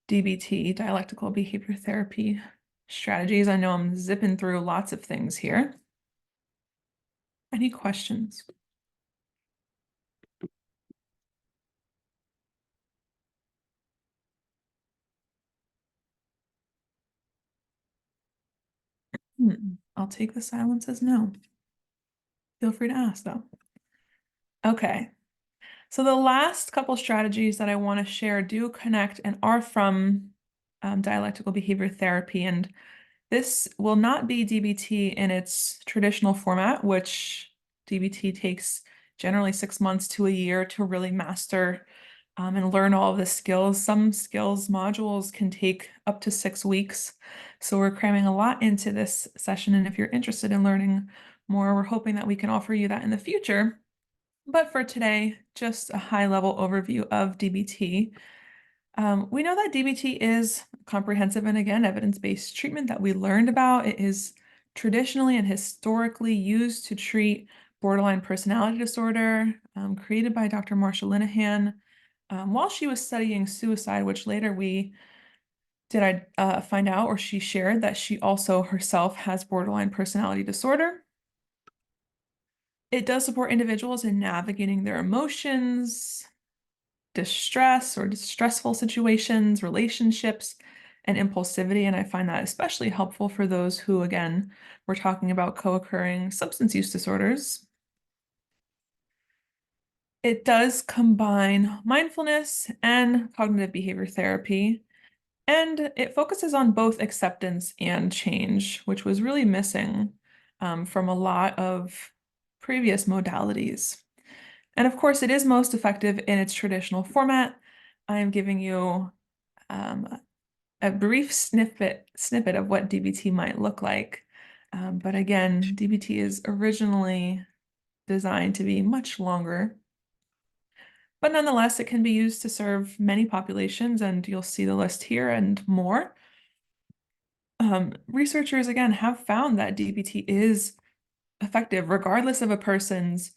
DBT, dialectical behavior therapy strategies. I know I'm zipping through lots of things here. Any questions? I'll take the silence as no. Feel free to ask though. Okay. So the last couple strategies that I want to share do connect and are from dialectical behavior therapy. And this will not be DBT in its traditional format, which DBT takes generally 6 months to a year to really master and learn all of the skills. Some skills modules can take up to 6 weeks. So we're cramming a lot into this session. And if you're interested in learning more, we're hoping that we can offer you that in the future. But for today, just a high-level overview of DBT. We know that DBT is comprehensive and again, evidence-based treatment that we learned about. It is traditionally and historically used to treat borderline personality disorder, created by Dr. Marsha Linehan while she was studying suicide, which later we did find out, or she shared that she also herself has borderline personality disorder. It does support individuals in navigating their emotions, distress or distressful situations, relationships, and impulsivity. And I find that especially helpful for those who, again, we're talking about co-occurring substance use disorders. It does combine mindfulness and cognitive behavior therapy, and it focuses on both acceptance and change, which was really missing from a lot of previous modalities. And of course, it is most effective in its traditional format. I am giving you a brief snippet of what DBT might look like. But again, DBT is originally designed to be much longer. But nonetheless, it can be used to serve many populations, and you'll see the list here and more. Researchers, again, have found that DBT is effective regardless of a person's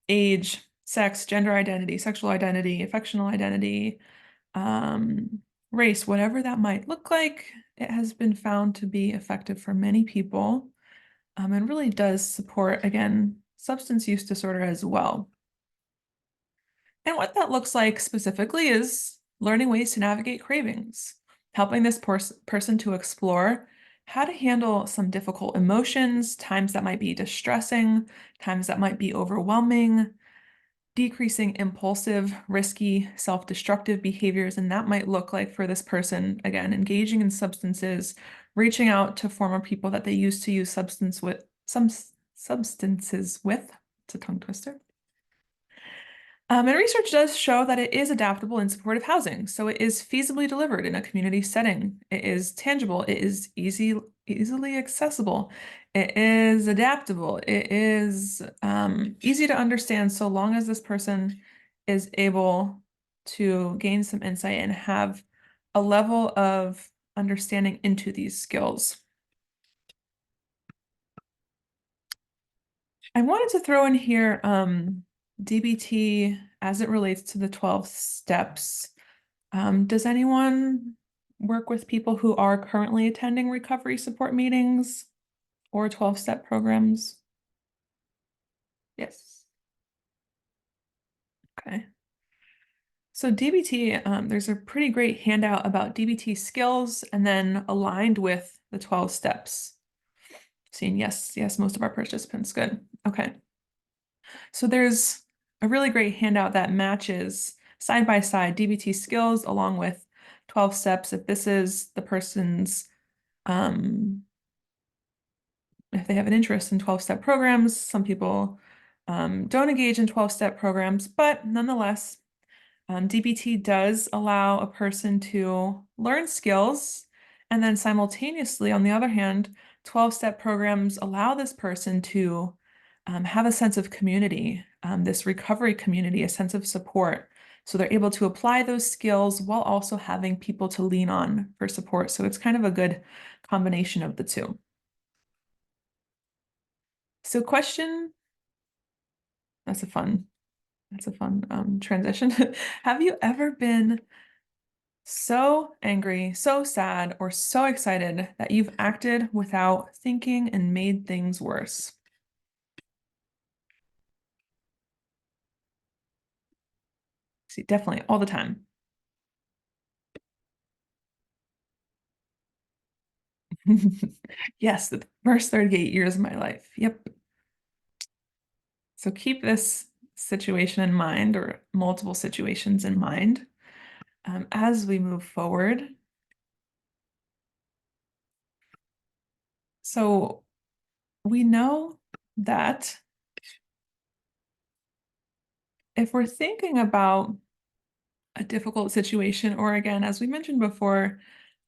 age, sex, gender identity, sexual identity, affectional identity, race, whatever that might look like, it has been found to be effective for many people, and really does support, again, substance use disorder as well. And what that looks like specifically is learning ways to navigate cravings, helping this person to explore how to handle some difficult emotions, times that might be distressing, times that might be overwhelming, decreasing impulsive, risky, self-destructive behaviors. And that might look like for this person, again, engaging in substances, reaching out to former people that they used to use substances with. It's a tongue twister. And research does show that it is adaptable in supportive housing. So it is feasibly delivered in a community setting. It is tangible. It is easily accessible. It is adaptable. It is easy to understand so long as this person is able to gain some insight and have a level of understanding into these skills. I wanted to throw in here DBT as it relates to the 12 steps. Does anyone work with people who are currently attending recovery support meetings or 12-step programs? Yes. Okay. So DBT, there's a pretty great handout about DBT skills and then aligned with the 12 steps. Seeing yes, most of our participants, good. Okay. So there's a really great handout that matches side by side DBT skills along with 12 steps. If this is the person's, if they have an interest in 12-step programs, some people don't engage in 12-step programs, but nonetheless, DBT does allow a person to learn skills, and then simultaneously, on the other hand, 12-step programs allow this person to have a sense of community, this recovery community, a sense of support. So they're able to apply those skills while also having people to lean on for support. So it's kind of a good combination of the two. So question, that's a fun transition. Have you ever been so angry, so sad, or so excited that you've acted without thinking and made things worse? See, definitely all the time. Yes, the first 38 years of my life. Yep. So keep this situation in mind, or multiple situations in mind, as we move forward. So we know that if we're thinking about a difficult situation, or again, as we mentioned before,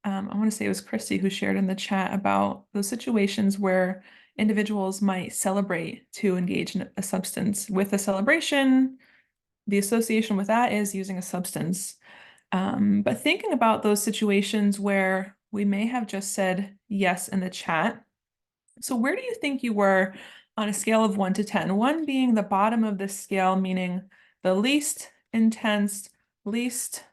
I want to say it was Christy who shared in the chat about those situations where individuals might celebrate to engage in a substance. With a celebration, the association with that is using a substance. But thinking about those situations where we may have just said yes in the chat. So where do you think you were on a scale of 1 to 10? 1 being the bottom of this scale, meaning the least intense, least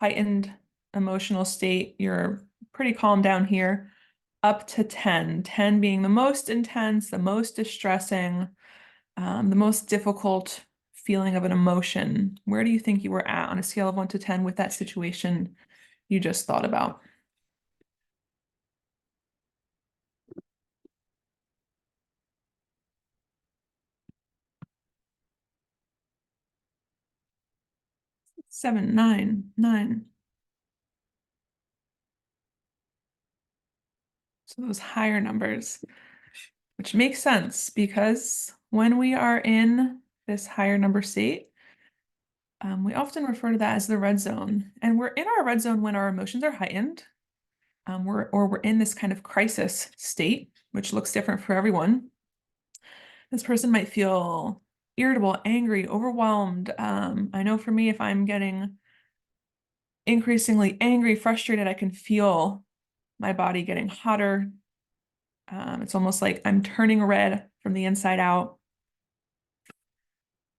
heightened emotional state. You're pretty calm down here, up to 10. 10 being the most intense, the most distressing, the most difficult feeling of an emotion. Where do you think you were at on a scale of 1 to 10 with that situation you just thought about? 7, 9, 9. So those higher numbers, which makes sense because when we are in this higher number state, we often refer to that as the red zone. And we're in our red zone when our emotions are heightened, we're in this kind of crisis state, which looks different for everyone. This person might feel irritable, angry, overwhelmed. I know for me, if I'm getting increasingly angry, frustrated, I can feel my body getting hotter. It's almost like I'm turning red from the inside out.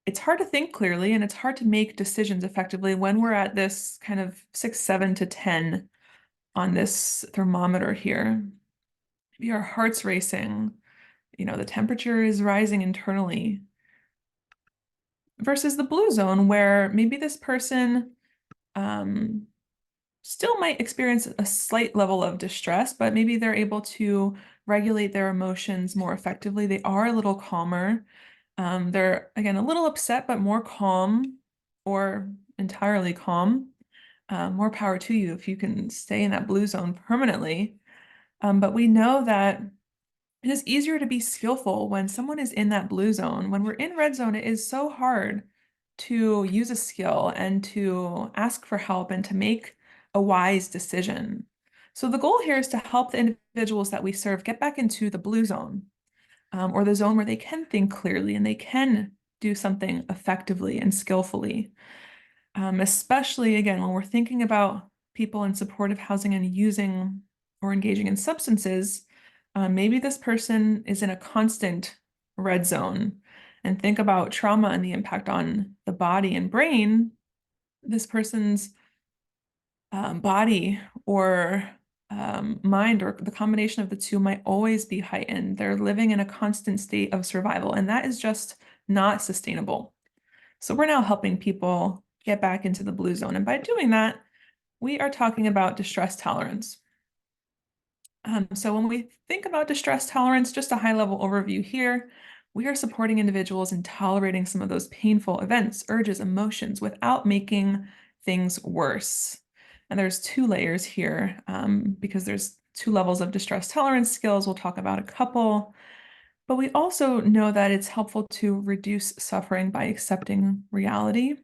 it's hard to think clearly and it's hard to make decisions effectively when we're at this kind of 6, 7 to 10 on this thermometer here. Maybe our heart's racing, the temperature is rising internally versus the blue zone where maybe this person um, still might experience a slight level of distress, but maybe they're able to regulate their emotions more effectively. They are a little calmer. They're, again, a little upset, but more calm or entirely calm. More power to you if you can stay in that blue zone permanently. But we know that it is easier to be skillful when someone is in that blue zone. When we're in red zone, it is so hard to use a skill and to ask for help and to make a wise decision. So the goal here is to help the individuals that we serve get back into the blue zone, or the zone where they can think clearly and they can do something effectively and skillfully. Especially again, when we're thinking about people in supportive housing and using or engaging in substances, maybe this person is in a constant red zone. And think about trauma and the impact on the body and brain. This person's body or mind, or the combination of the two, might always be heightened. They're living in a constant state of survival, and that is just not sustainable. So we're now helping people get back into the blue zone. And by doing that, we are talking about distress tolerance. So when we think about distress tolerance, just a high-level overview here, we are supporting individuals in tolerating some of those painful events, urges, emotions without making things worse. And there's two layers here because there's two levels of distress tolerance skills. We'll talk about a couple. But we also know that it's helpful to reduce suffering by accepting reality.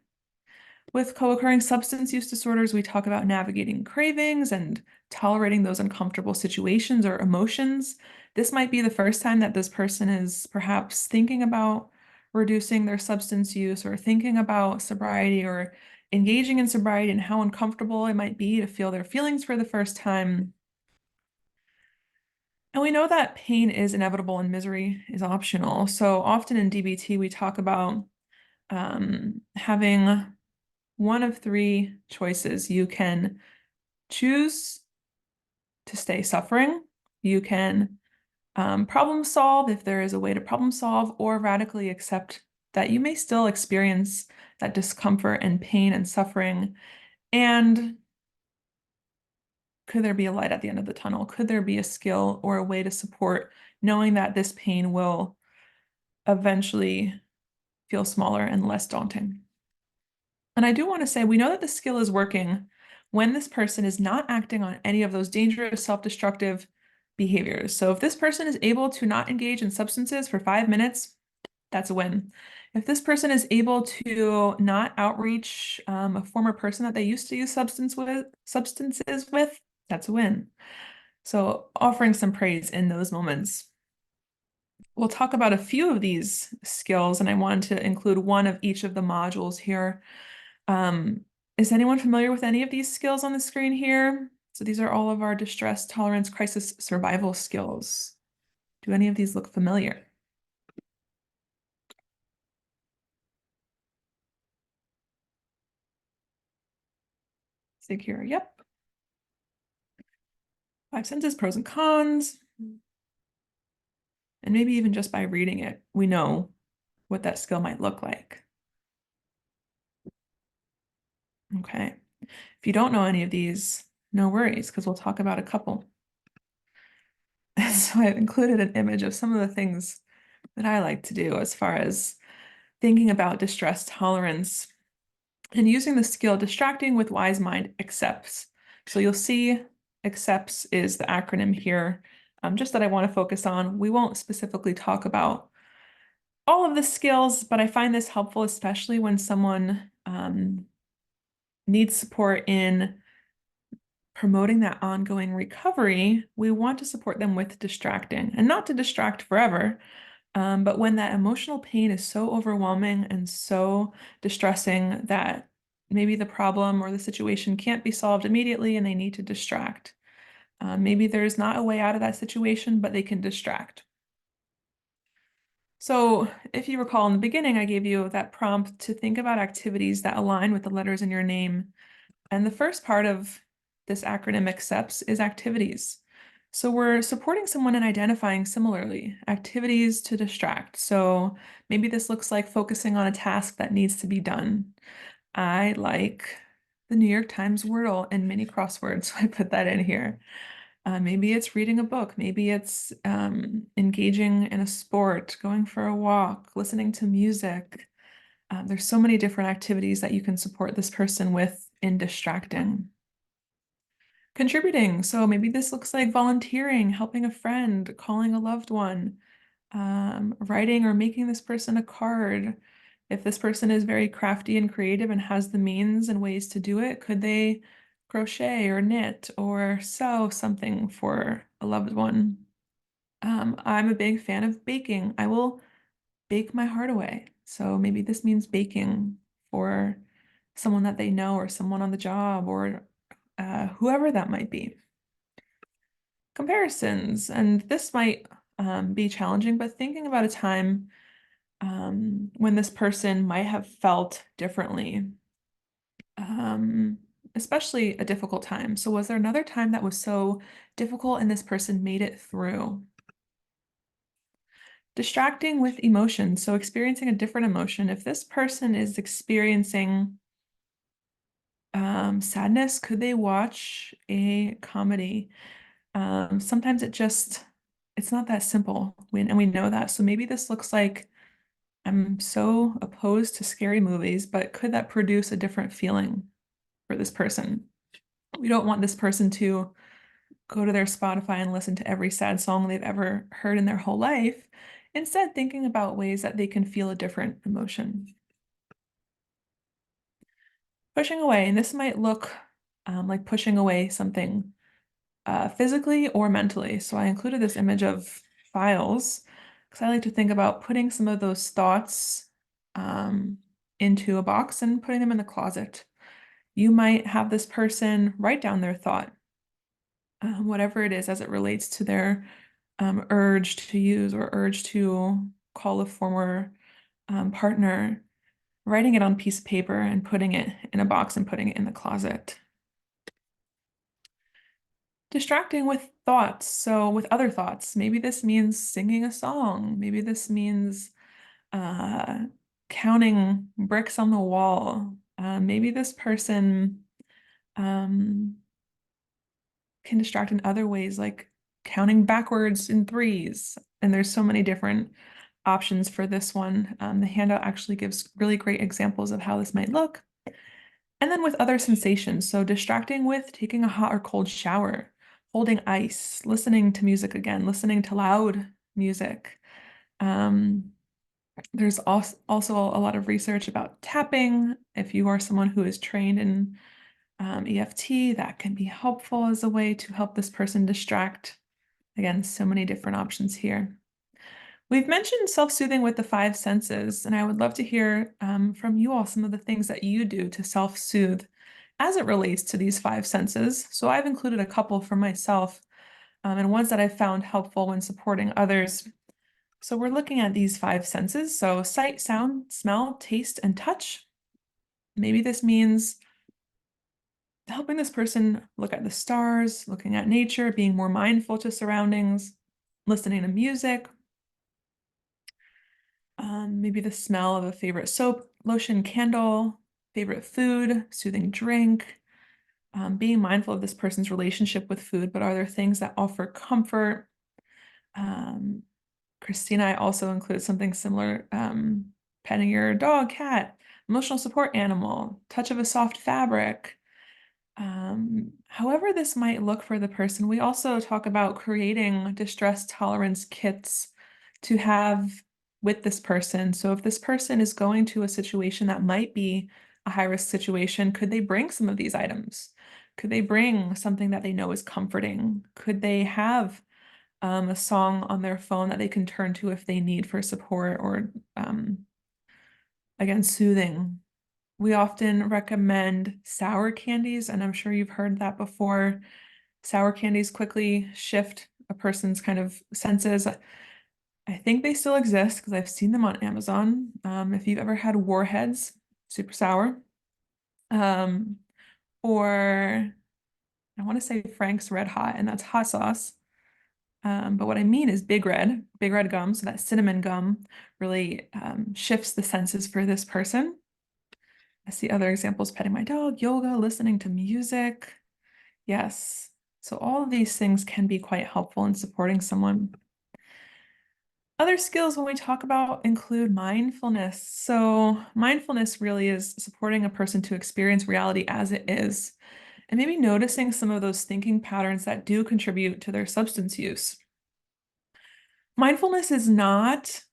With co-occurring substance use disorders, we talk about navigating cravings and tolerating those uncomfortable situations or emotions. This might be the first time that this person is perhaps thinking about reducing their substance use or thinking about sobriety or engaging in sobriety and how uncomfortable it might be to feel their feelings for the first time. And we know that pain is inevitable and misery is optional. So often in DBT, we talk about having one of three choices. You can choose to stay suffering. You can problem solve if there is a way to problem solve, or radically accept that you may still experience that discomfort and pain and suffering. And could there be a light at the end of the tunnel? Could there be a skill or a way to support knowing that this pain will eventually feel smaller and less daunting? And I do want to say, we know that the skill is working when this person is not acting on any of those dangerous self-destructive behaviors. So if this person is able to not engage in substances for 5 minutes, that's a win. If this person is able to not outreach a former person that they used to use substances with, that's a win. So offering some praise in those moments. We'll talk about a few of these skills, and I wanted to include one of each of the modules here. Is anyone familiar with any of these skills on the screen here? So these are all of our distress, tolerance, crisis, survival skills. Do any of these look familiar? Secure, yep. 5 senses, pros and cons. And maybe even just by reading it, we know what that skill might look like. Okay. If you don't know any of these, no worries, because we'll talk about a couple. So I've included an image of some of the things that I like to do as far as thinking about distress tolerance and using the skill distracting with wise mind accepts. So you'll see accepts is the acronym here, just that I want to focus on. We won't specifically talk about all of the skills, but I find this helpful, especially when someone needs support in promoting that ongoing recovery. We want to support them with distracting, and not to distract forever, but when that emotional pain is so overwhelming and so distressing that maybe the problem or the situation can't be solved immediately and they need to distract. Maybe there's not a way out of that situation, but they can distract. So if you recall in the beginning, I gave you that prompt to think about activities that align with the letters in your name. And the first part of this acronym accepts is activities. So we're supporting someone in identifying similarly, activities to distract. So maybe this looks like focusing on a task that needs to be done. I like the New York Times Wordle and mini crosswords, so I put that in here. Maybe it's reading a book. Maybe it's engaging in a sport, going for a walk, listening to music. There's so many different activities that you can support this person with in distracting. Contributing. So maybe this looks like volunteering, helping a friend, calling a loved one, writing or making this person a card. If this person is very crafty and creative and has the means and ways to do it, could they crochet or knit or sew something for a loved one? I'm a big fan of baking. I will bake my heart away. So maybe this means baking for someone that they know or someone on the job or whoever that might be. Comparisons, and this might be challenging, but thinking about a time when this person might have felt differently, um, especially a difficult time. So was there another time that was so difficult and this person made it through? Distracting with emotion. So experiencing a different emotion. If this person is experiencing sadness, could they watch a comedy? Sometimes it's not that simple. And we know that. So maybe this looks like I'm so opposed to scary movies, but could that produce a different feeling for this person? We don't want this person to go to their Spotify and listen to every sad song they've ever heard in their whole life. Instead, thinking about ways that they can feel a different emotion. Pushing away, and this might look like pushing away something physically or mentally. So I included this image of files because I like to think about putting some of those thoughts um, into a box and putting them in the closet. You might have this person write down their thought, whatever it is, as it relates to their urge to use or urge to call a former partner, writing it on a piece of paper and putting it in a box and putting it in the closet. Distracting with thoughts. So with other thoughts, maybe this means singing a song. Maybe this means uh, counting bricks on the wall. Maybe this person um, can distract in other ways, like counting backwards in threes. And there's so many different options for this one. The handout actually gives really great examples of how this might look. And then with other sensations, so distracting with taking a hot or cold shower, holding ice, listening to music again, listening to loud music. Um, there's also a lot of research about tapping. If you are someone who is trained in EFT, that can be helpful as a way to help this person distract. Again, so many different options here. We've mentioned self-soothing with the five senses, and I would love to hear from you all some of the things that you do to self-soothe as it relates to these five senses. So I've included a couple for myself and ones that I've found helpful when supporting others. So we're looking at these five senses. So sight, sound, smell, taste, and touch. Maybe this means helping this person look at the stars, looking at nature, being more mindful to surroundings, listening to music, maybe the smell of a favorite soap, lotion, candle, favorite food, soothing drink, being mindful of this person's relationship with food, but are there things that offer comfort? Um, Christina, I also include something similar, petting your dog, cat, emotional support animal, touch of a soft fabric. However this might look for the person, we also talk about creating distress tolerance kits to have with this person. So if this person is going to a situation that might be a high-risk situation, could they bring some of these items? Could they bring something that they know is comforting? Could they have a song on their phone that they can turn to if they need for support or, again, soothing? We often recommend sour candies, and I'm sure you've heard that before. Sour candies quickly shift a person's kind of senses. I think they still exist because I've seen them on Amazon. If you've ever had Warheads, super sour, um, or I want to say Frank's Red Hot, and that's hot sauce. But what I mean is Big Red gum. So that cinnamon gum really shifts the senses for this person. I see other examples, petting my dog, yoga, listening to music. Yes. So all of these things can be quite helpful in supporting someone. Other skills when we talk about include mindfulness. So mindfulness really is supporting a person to experience reality as it is, and maybe noticing some of those thinking patterns that do contribute to their substance use. Mindfulness is not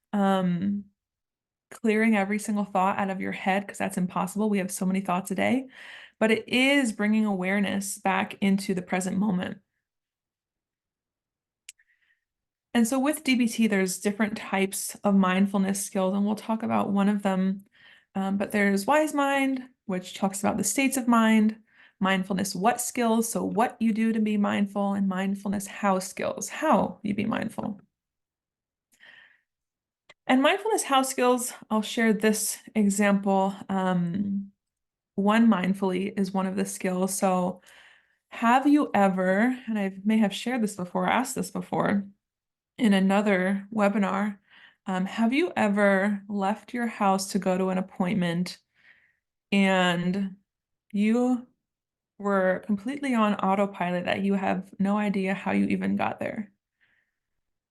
clearing every single thought out of your head because that's impossible. We have so many thoughts a day, but it is bringing awareness back into the present moment. And so with DBT, there's different types of mindfulness skills, and we'll talk about one of them. But there's Wise Mind, which talks about the states of mind, mindfulness what skills, so what you do to be mindful, and mindfulness how skills, how you be mindful. And mindfulness how skills, I'll share this example. One mindfully is one of the skills. So have you ever, and I may have shared this before, asked this before in another webinar, have you ever left your house to go to an appointment and you were completely on autopilot that you have no idea how you even got there?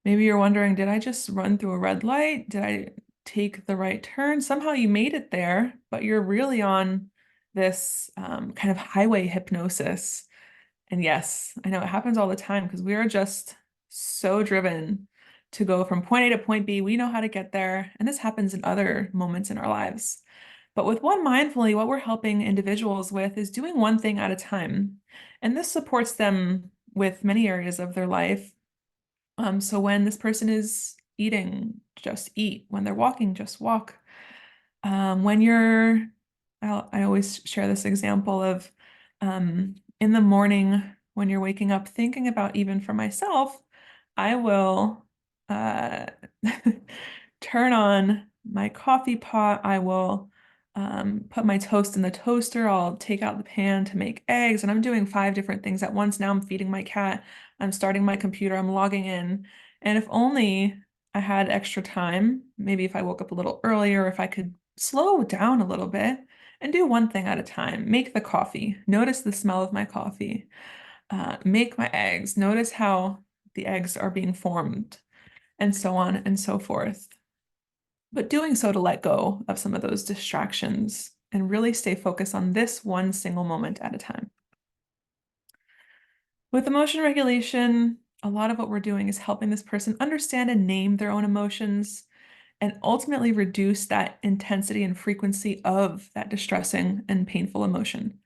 Maybe you're wondering, did I just run through a red light? Did I take the right turn? Somehow you made it there, but you're really on this kind of highway hypnosis. And yes, I know it happens all the time because we are just so driven to go from point A to point B. We know how to get there. And this happens in other moments in our lives. But with One Mindfully, what we're helping individuals with is doing one thing at a time. And this supports them with many areas of their life. So when this person is eating, just eat. When they're walking, just walk. When you're, I always share this example of in the morning when you're waking up, thinking about even for myself, I will uh, turn on my coffee pot. I will put my toast in the toaster. I'll take out the pan to make eggs, and I'm doing 5 different things at once. Now I'm feeding my cat. I'm starting my computer. I'm logging in. And if only I had extra time, maybe if I woke up a little earlier, if I could slow down a little bit and do one thing at a time. Make the coffee, notice the smell of my coffee, make my eggs, notice how the eggs are being formed, and so on and so forth. But doing so to let go of some of those distractions and really stay focused on this one single moment at a time. With emotion regulation, a lot of what we're doing is helping this person understand and name their own emotions and ultimately reduce that intensity and frequency of that distressing and painful emotion.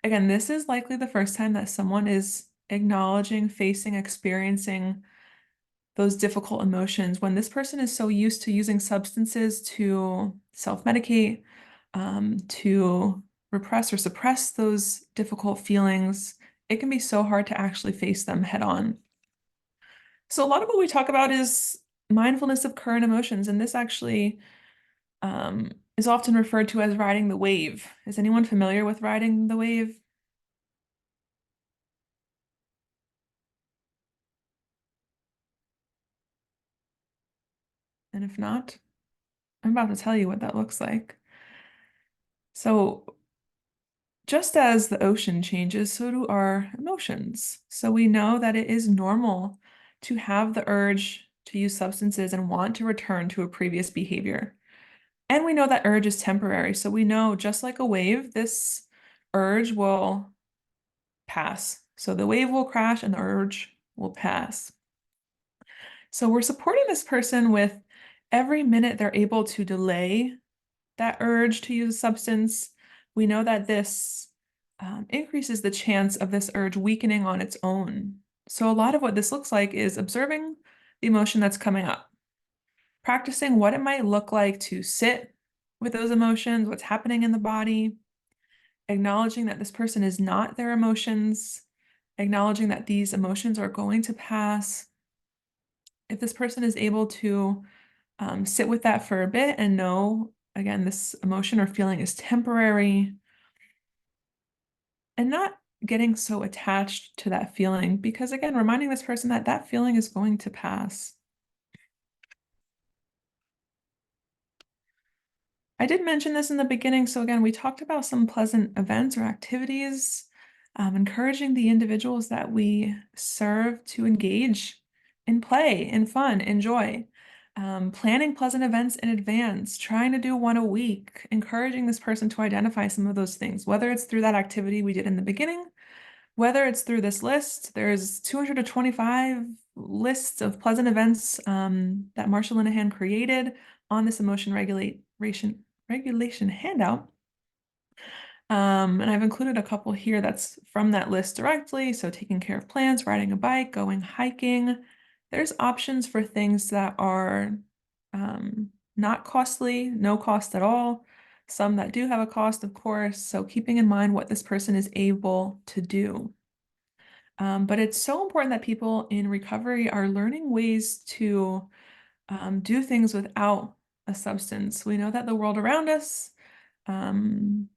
Again, this is likely the first time that someone is acknowledging, facing, experiencing those difficult emotions when this person is so used to using substances to self-medicate, to repress or suppress those difficult feelings. It can be so hard to actually face them head on. So a lot of what we talk about is mindfulness of current emotions, and this actually is often referred to as riding the wave. Is anyone familiar with riding the wave? And if not, I'm about to tell you what that looks like. So just as the ocean changes, so do our emotions. So we know that it is normal to have the urge to use substances and want to return to a previous behavior. And we know that urge is temporary. So we know just like a wave, this urge will pass. So the wave will crash and the urge will pass. So we're supporting this person with every minute they're able to delay that urge to use a substance. We know that this increases the chance of this urge weakening on its own. So a lot of what this looks like is observing the emotion that's coming up, practicing what it might look like to sit with those emotions, what's happening in the body, acknowledging that this person is not their emotions, acknowledging that these emotions are going to pass, if this person is able to sit with that for a bit and know, again, this emotion or feeling is temporary and not getting so attached to that feeling, because again, reminding this person that that feeling is going to pass. I did mention this in the beginning. So again, we talked about some pleasant events or activities, encouraging the individuals that we serve to engage in play, in fun, in joy. Planning pleasant events in advance, trying to do one a week, encouraging this person to identify some of those things, whether it's through that activity we did in the beginning, whether it's through this list. There's 225 lists of pleasant events that Marsha Linehan created on this emotion regulation handout. And I've included a couple here that's from that list directly. So taking care of plants, riding a bike, going hiking. There's options for things that are not costly, no cost at all. Some that do have a cost, of course. So keeping in mind what this person is able to do. But it's so important that people in recovery are learning ways to do things without a substance. We know that the world around us, um,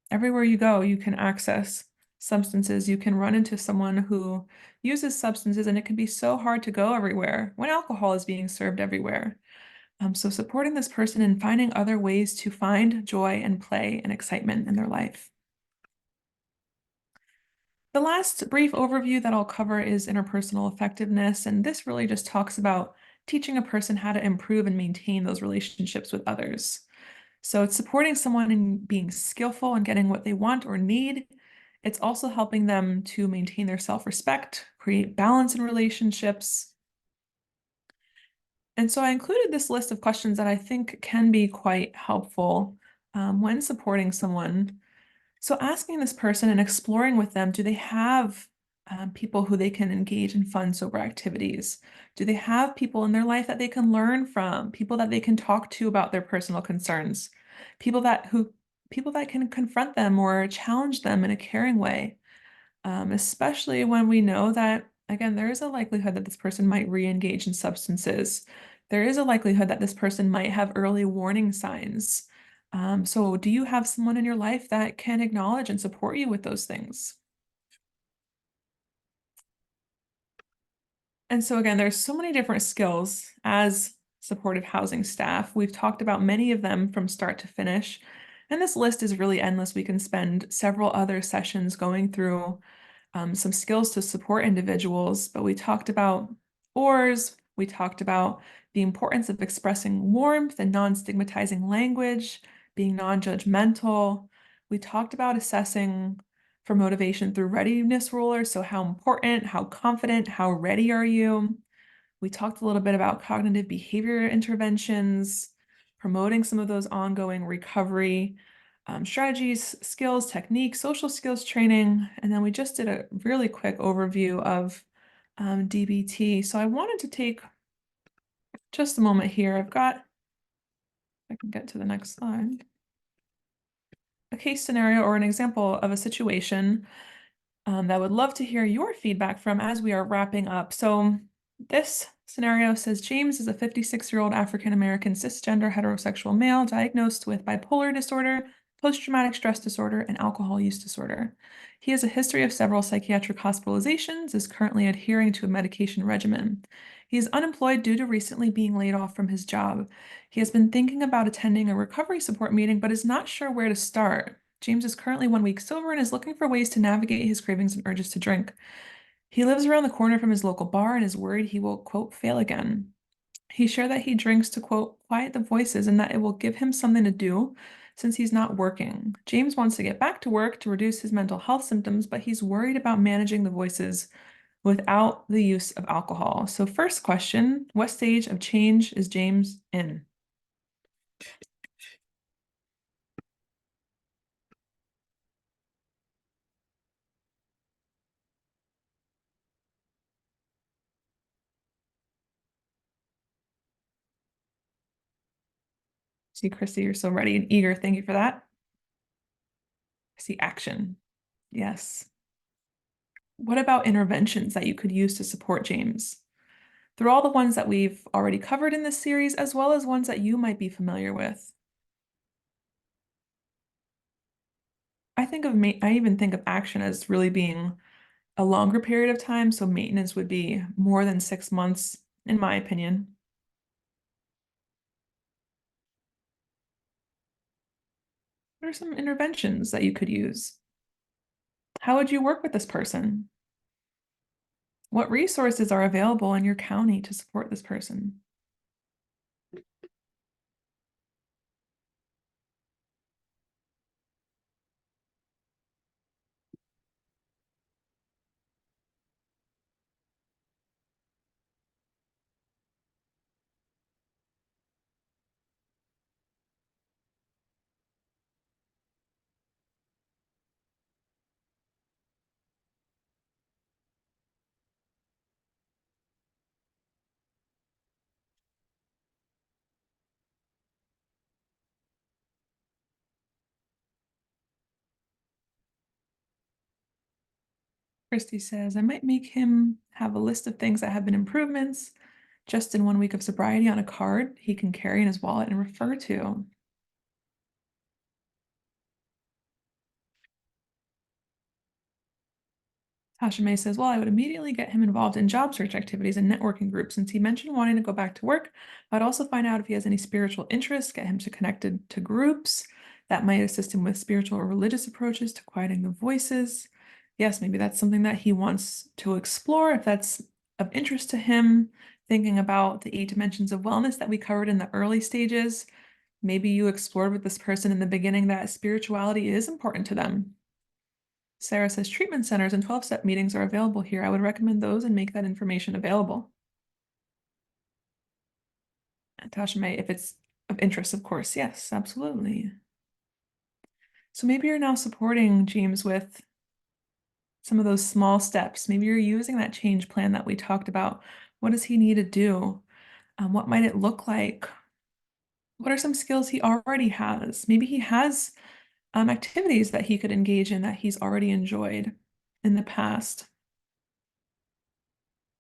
everywhere you go, you can access substances. You can run into someone who uses substances, and it can be so hard to go everywhere when alcohol is being served everywhere. So supporting this person and finding other ways to find joy and play and excitement in their life. The last brief overview that I'll cover is interpersonal effectiveness, and this really just talks about teaching a person how to improve and maintain those relationships with others. So it's supporting someone in being skillful and getting what they want or need. It's also helping them to maintain their self-respect, create balance in relationships. And so I included this list of questions that I think can be quite helpful when supporting someone. So asking this person and exploring with them, do they have people who they can engage in fun, sober activities? Do they have people in their life that they can learn from? People that they can talk to about their personal concerns? People that can confront them or challenge them in a caring way, especially when we know that, again, there is a likelihood that this person might re-engage in substances. There is a likelihood that this person might have early warning signs. So do you have someone in your life that can acknowledge and support you with those things? And so again, there's so many different skills as supportive housing staff. We've talked about many of them from start to finish, and this list is really endless. We can spend several other sessions going through some skills to support individuals, but we talked about ORs, we talked about the importance of expressing warmth and non-stigmatizing language, being non-judgmental. We talked about assessing for motivation through readiness rulers, so how important, how confident, how ready are you? We talked a little bit about cognitive behavior interventions, promoting some of those ongoing recovery strategies, skills, techniques, social skills training, and then we just did a really quick overview of DBT. So I wanted to take just a moment here. I've got, if I can get to the next slide, a case scenario or an example of a situation that I would love to hear your feedback from as we are wrapping up. So this scenario says James is a 56-year-old African-American cisgender heterosexual male diagnosed with bipolar disorder, post-traumatic stress disorder, and alcohol use disorder. He has a history of several psychiatric hospitalizations, is currently adhering to a medication regimen. He is unemployed due to recently being laid off from his job. He has been thinking about attending a recovery support meeting, but is not sure where to start. James is currently 1 week sober and is looking for ways to navigate his cravings and urges to drink. He lives around the corner from his local bar and is worried he will, quote, fail again. He shared that he drinks to, quote, quiet the voices and that it will give him something to do since he's not working. James wants to get back to work to reduce his mental health symptoms, but he's worried about managing the voices without the use of alcohol. So first question, what stage of change is James in? See, Christy, you're so ready and eager. Thank you for that. I see action. Yes. What about interventions that you could use to support James? through all the ones that we've already covered in this series, as well as ones that you might be familiar with. I even think of action as really being a longer period of time, so maintenance would be more than 6 months, in my opinion. What are some interventions that you could use? How would you work with this person? What resources are available in your county to support this person? Christy says, I might make him have a list of things that have been improvements just in 1 week of sobriety on a card he can carry in his wallet and refer to. Tasha May says, well, I would immediately get him involved in job search activities and networking groups. Since he mentioned wanting to go back to work, I'd also find out if he has any spiritual interests, get him to connected to groups that might assist him with spiritual or religious approaches to quieting the voices. Yes, maybe that's something that he wants to explore if that's of interest to him. Thinking about the 8 dimensions of wellness that we covered in the early stages. Maybe you explored with this person in the beginning that spirituality is important to them. Sarah says treatment centers and 12-step meetings are available here. I would recommend those and make that information available. And Tasha May, if it's of interest, of course. Yes, absolutely. So maybe you're now supporting James with some of those small steps. Maybe you're using that change plan that we talked about. What does he need to do? What might it look like? What are some skills he already has? Maybe he has activities that he could engage in that he's already enjoyed in the past.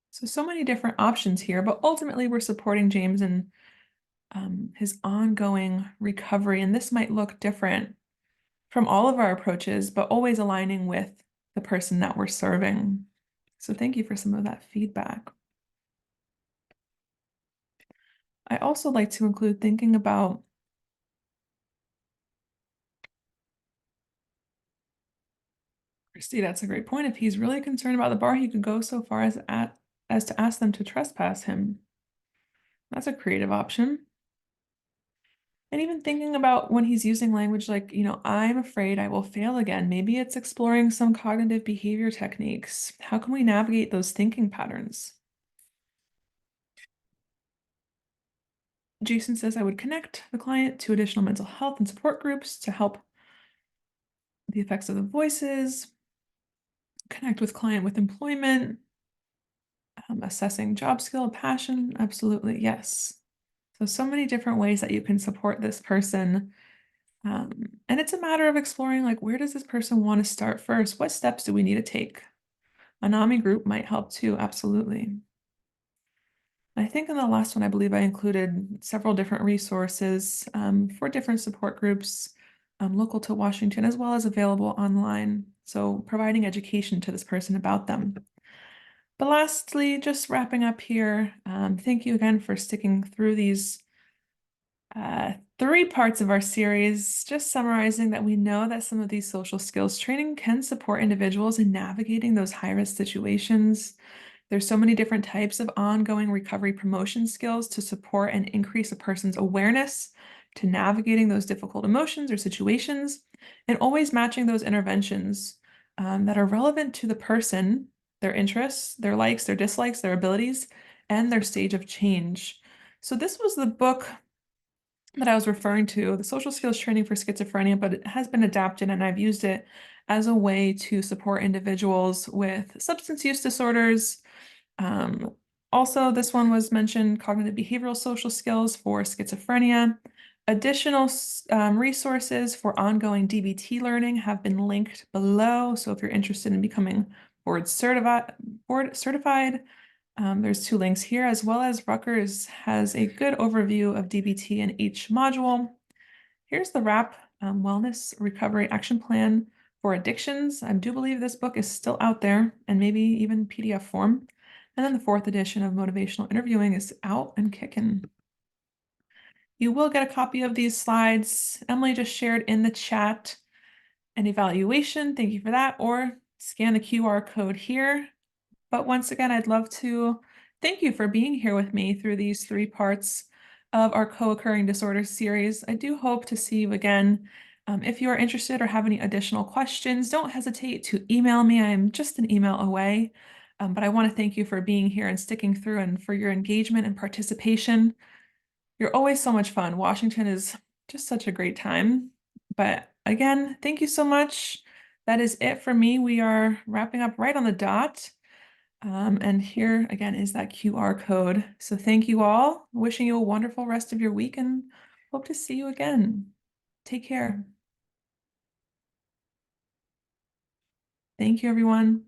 So many different options here, but ultimately we're supporting James in his ongoing recovery. And this might look different from all of our approaches, but always aligning with the person that we're serving. So thank you for some of that feedback. I also like to include thinking about Christy, that's a great point. If he's really concerned about the bar, he could go so far as to ask them to trespass him. That's a creative option. And even thinking about when he's using language like, I'm afraid I will fail again. Maybe it's exploring some cognitive behavior techniques. How can we navigate those thinking patterns? Jason says I would connect the client to additional mental health and support groups to help the effects of the voices, connect with client with employment, assessing job skill, passion. Absolutely, yes. So many different ways that you can support this person. And it's a matter of exploring, like, where does this person want to start first? What steps do we need to take? A NAMI group might help too, absolutely. I think in the last one, I believe I included several different resources for different support groups local to Washington, as well as available online. So providing education to this person about them. But lastly, just wrapping up here, thank you again for sticking through these 3 parts of our series, just summarizing that we know that some of these social skills training can support individuals in navigating those high-risk situations. There's so many different types of ongoing recovery promotion skills to support and increase a person's awareness to navigating those difficult emotions or situations, and always matching those interventions that are relevant to the person, their interests, their likes, their dislikes, their abilities, and their stage of change. So this was the book that I was referring to, the social skills training for schizophrenia, but it has been adapted and I've used it as a way to support individuals with substance use disorders. Also, this one was mentioned, cognitive behavioral social skills for schizophrenia. Additional resources for ongoing DBT learning have been linked below. So if you're interested in becoming board certified, There's two links here, as well as Rutgers has a good overview of DBT in each module. Here's the WRAP Wellness Recovery Action Plan for Addictions. I do believe this book is still out there and maybe even PDF form. And then the fourth edition of Motivational Interviewing is out and kicking. You will get a copy of these slides. Emily just shared in the chat an evaluation. Thank you for that. Or scan the QR code here. But once again, I'd love to thank you for being here with me through these 3 parts of our co-occurring disorders series. I do hope to see you again. If you are interested or have any additional questions, don't hesitate to email me. I am just an email away. But I want to thank you for being here and sticking through and for your engagement and participation. You're always so much fun. Washington is just such a great time. But again, thank you so much. That is it for me. We are wrapping up right on the dot. And here again is that QR code. So thank you all. Wishing you a wonderful rest of your week and hope to see you again. Take care. Thank you, everyone.